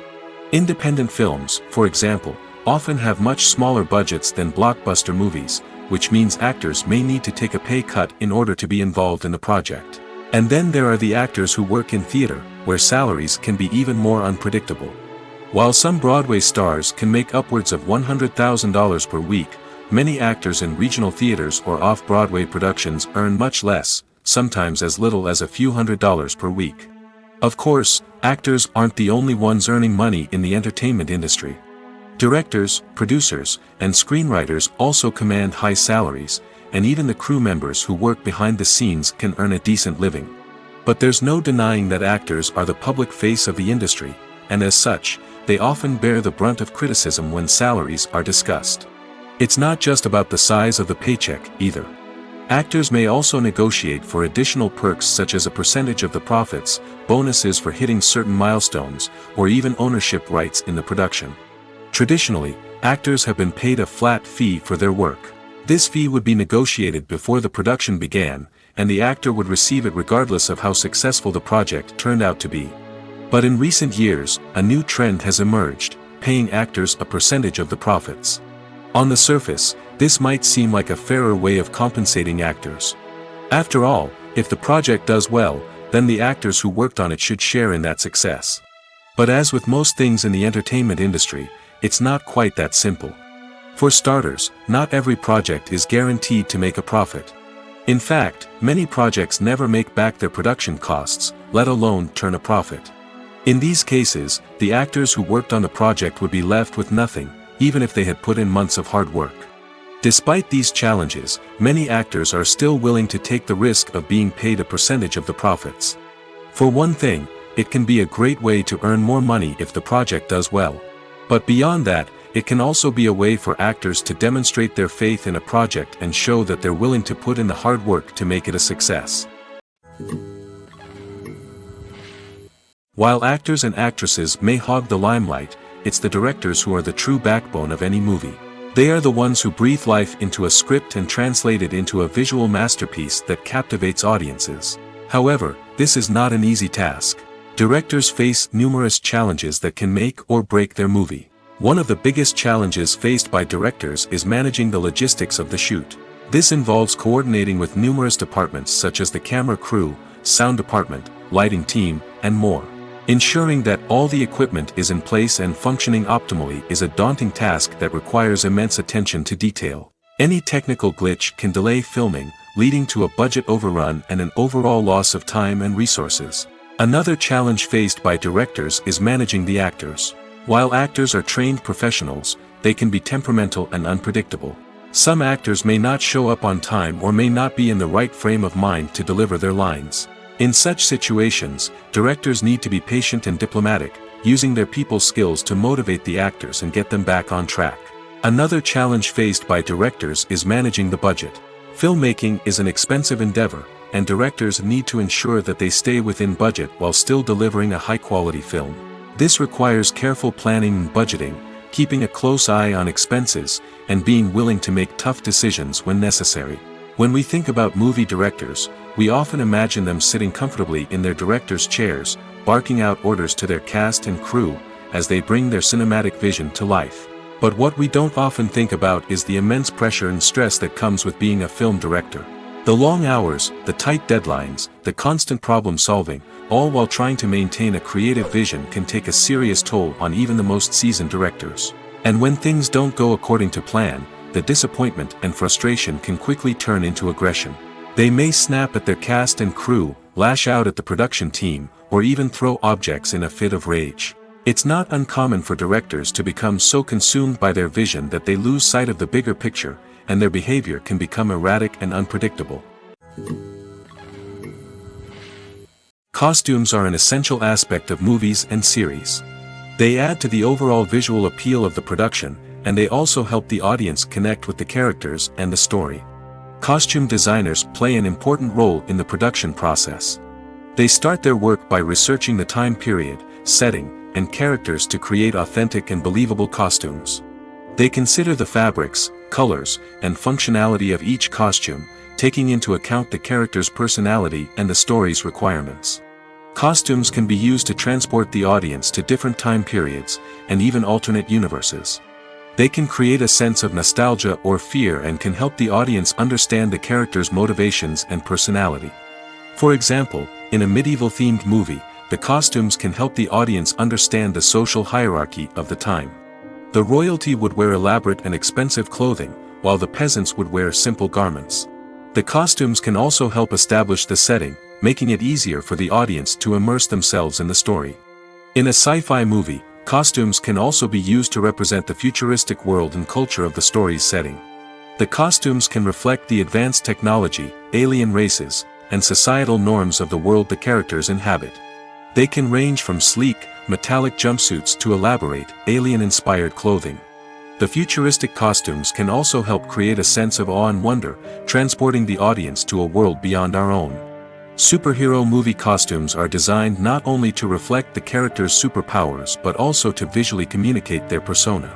Independent films, for example, often have much smaller budgets than blockbuster movies, which means actors may need to take a pay cut in order to be involved in the project. And then there are the actors who work in theater, where salaries can be even more unpredictable. While some Broadway stars can make upwards of $100,000 per week, many actors in regional theaters or off-Broadway productions earn much less, sometimes as little as a few $100s per week. Of course, actors aren't the only ones earning money in the entertainment industry. Directors, producers, and screenwriters also command high salaries, and even the crew members who work behind the scenes can earn a decent living. But there's no denying that actors are the public face of the industry, and as such, they often bear the brunt of criticism when salaries are discussed. It's not just about the size of the paycheck, either. Actors may also negotiate for additional perks such as a percentage of the profits, bonuses for hitting certain milestones, or even ownership rights in the production. Traditionally, actors have been paid a flat fee for their work. This fee would be negotiated before the production began, and the actor would receive it regardless of how successful the project turned out to be. But in recent years, a new trend has emerged, paying actors a percentage of the profits. On the surface, this might seem like a fairer way of compensating actors. After all, if the project does well, then the actors who worked on it should share in that success. But as with most things in the entertainment industry, it's not quite that simple. For starters, not every project is guaranteed to make a profit. In fact, many projects never make back their production costs, let alone turn a profit. In these cases, the actors who worked on the project would be left with nothing, even if they had put in months of hard work. Despite these challenges, many actors are still willing to take the risk of being paid a percentage of the profits. For one thing, it can be a great way to earn more money if the project does well. But beyond that, it can also be a way for actors to demonstrate their faith in a project and show that they're willing to put in the hard work to make it a success. While actors and actresses may hog the limelight, it's the directors who are the true backbone of any movie. They are the ones who breathe life into a script and translate it into a visual masterpiece that captivates audiences. However, this is not an easy task. Directors face numerous challenges that can make or break their movie. One of the biggest challenges faced by directors is managing the logistics of the shoot. This involves coordinating with numerous departments such as the camera crew, sound department, lighting team, and more. Ensuring that all the equipment is in place and functioning optimally is a daunting task that requires immense attention to detail. Any technical glitch can delay filming, leading to a budget overrun and an overall loss of time and resources. Another challenge faced by directors is managing the actors. While actors are trained professionals, they can be temperamental and unpredictable. Some actors may not show up on time or may not be in the right frame of mind to deliver their lines. In such situations, directors need to be patient and diplomatic, using their people skills to motivate the actors and get them back on track. Another challenge faced by directors is managing the budget. Filmmaking is an expensive endeavor, and directors need to ensure that they stay within budget while still delivering a high-quality film. This requires careful planning and budgeting, keeping a close eye on expenses, and being willing to make tough decisions when necessary. When we think about movie directors, we often imagine them sitting comfortably in their director's chairs, barking out orders to their cast and crew, as they bring their cinematic vision to life. But what we don't often think about is the immense pressure and stress that comes with being a film director. The long hours, the tight deadlines, the constant problem solving, all while trying to maintain a creative vision can take a serious toll on even the most seasoned directors. And when things don't go according to plan, the disappointment and frustration can quickly turn into aggression. They may snap at their cast and crew, lash out at the production team, or even throw objects in a fit of rage. It's not uncommon for directors to become so consumed by their vision that they lose sight of the bigger picture, and their behavior can become erratic and unpredictable. Costumes are an essential aspect of movies and series. They add to the overall visual appeal of the production, and they also help the audience connect with the characters and the story. Costume designers play an important role in the production process. They start their work by researching the time period, setting, and characters to create authentic and believable costumes. They consider the fabrics, colors, and functionality of each costume, taking into account the character's personality and the story's requirements. Costumes can be used to transport the audience to different time periods, and even alternate universes. They can create a sense of nostalgia or fear and can help the audience understand the character's motivations and personality. For example, in a medieval-themed movie, the costumes can help the audience understand the social hierarchy of the time. The royalty would wear elaborate and expensive clothing, while the peasants would wear simple garments. The costumes can also help establish the setting, making it easier for the audience to immerse themselves in the story. In a sci-fi movie, costumes can also be used to represent the futuristic world and culture of the story's setting. The costumes can reflect the advanced technology, alien races, and societal norms of the world the characters inhabit. They can range from sleek, metallic jumpsuits to elaborate, alien-inspired clothing. The futuristic costumes can also help create a sense of awe and wonder, transporting the audience to a world beyond our own. Superhero movie costumes are designed not only to reflect the character's superpowers but also to visually communicate their persona.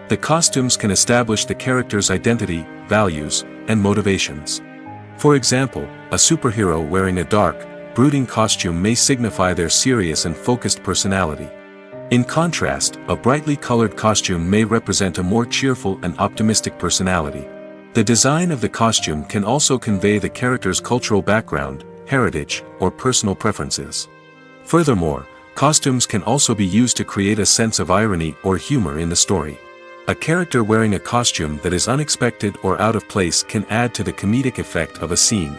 The costumes can establish the character's identity, values, and motivations. For example, a superhero wearing a dark, brooding costume may signify their serious and focused personality. In contrast, a brightly colored costume may represent a more cheerful and optimistic personality. The design of the costume can also convey the character's cultural background, heritage, or personal preferences. Furthermore, costumes can also be used to create a sense of irony or humor in the story. A character wearing a costume that is unexpected or out of place can add to the comedic effect of a scene.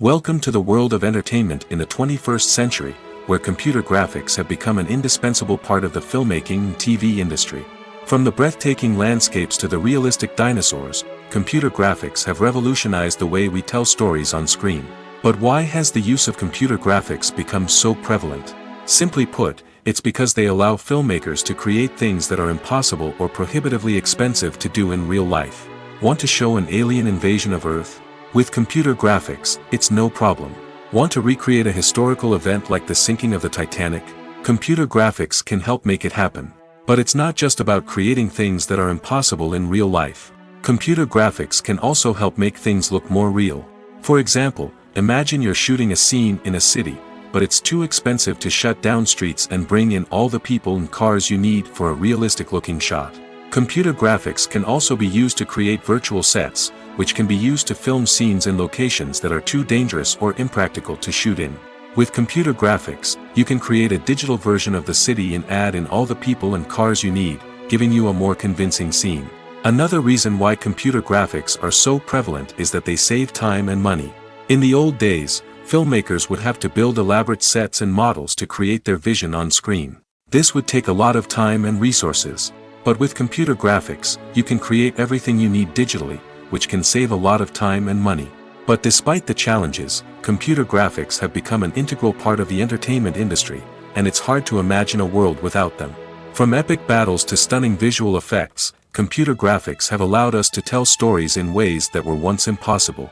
Welcome to the world of entertainment in the 21st century, where computer graphics have become an indispensable part of the filmmaking and TV industry. From the breathtaking landscapes to the realistic dinosaurs, computer graphics have revolutionized the way we tell stories on screen. But why has the use of computer graphics become so prevalent? Simply put, it's because they allow filmmakers to create things that are impossible or prohibitively expensive to do in real life. Want to show an alien invasion of Earth? With computer graphics, it's no problem. Want to recreate a historical event like the sinking of the Titanic? Computer graphics can help make it happen. But it's not just about creating things that are impossible in real life. Computer graphics can also help make things look more real. For example, imagine you're shooting a scene in a city, but it's too expensive to shut down streets and bring in all the people and cars you need for a realistic-looking shot. Computer graphics can also be used to create virtual sets, which can be used to film scenes in locations that are too dangerous or impractical to shoot in. With computer graphics, you can create a digital version of the city and add in all the people and cars you need, giving you a more convincing scene. Another reason why computer graphics are so prevalent is that they save time and money. In the old days, filmmakers would have to build elaborate sets and models to create their vision on screen. This would take a lot of time and resources. But with computer graphics, you can create everything you need digitally, which can save a lot of time and money. But despite the challenges, computer graphics have become an integral part of the entertainment industry, and it's hard to imagine a world without them. From epic battles to stunning visual effects, computer graphics have allowed us to tell stories in ways that were once impossible.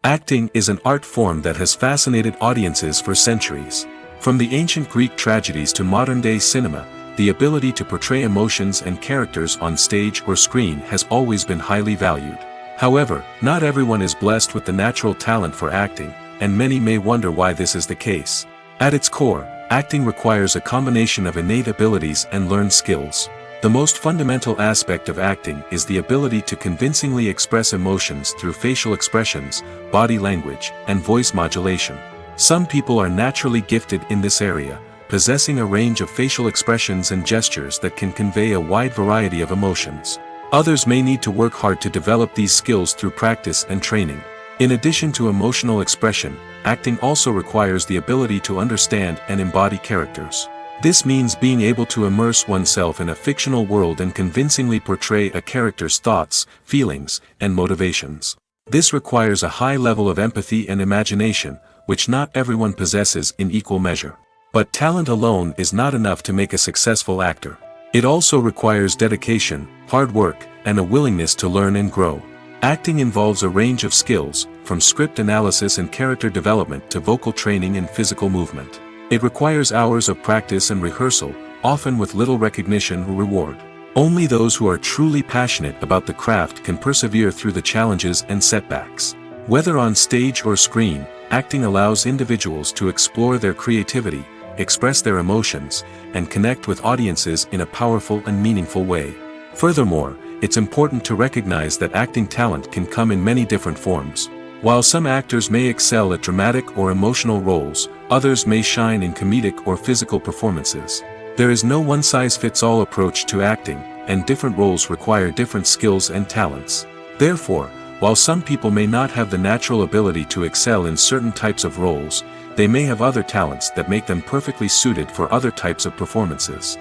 Acting is an art form that has fascinated audiences for centuries. From the ancient Greek tragedies to modern-day cinema, the ability to portray emotions and characters on stage or screen has always been highly valued. However, not everyone is blessed with the natural talent for acting, and many may wonder why this is the case. At its core, acting requires a combination of innate abilities and learned skills. The most fundamental aspect of acting is the ability to convincingly express emotions through facial expressions, body language, and voice modulation. Some people are naturally gifted in this area, possessing a range of facial expressions and gestures that can convey a wide variety of emotions. Others may need to work hard to develop these skills through practice and training. In addition to emotional expression, acting also requires the ability to understand and embody characters. This means being able to immerse oneself in a fictional world and convincingly portray a character's thoughts, feelings, and motivations. This requires a high level of empathy and imagination, which not everyone possesses in equal measure. But talent alone is not enough to make a successful actor. It also requires dedication, hard work, and a willingness to learn and grow. Acting involves a range of skills, from script analysis and character development to vocal training and physical movement. It requires hours of practice and rehearsal, often with little recognition or reward. Only those who are truly passionate about the craft can persevere through the challenges and setbacks. Whether on stage or screen, acting allows individuals to explore their creativity, express their emotions, and connect with audiences in a powerful and meaningful way. Furthermore, it's important to recognize that acting talent can come in many different forms. While some actors may excel at dramatic or emotional roles, others may shine in comedic or physical performances. There is no one-size-fits-all approach to acting, and different roles require different skills and talents. Therefore, while some people may not have the natural ability to excel in certain types of roles, they may have other talents that make them perfectly suited for other types of performances.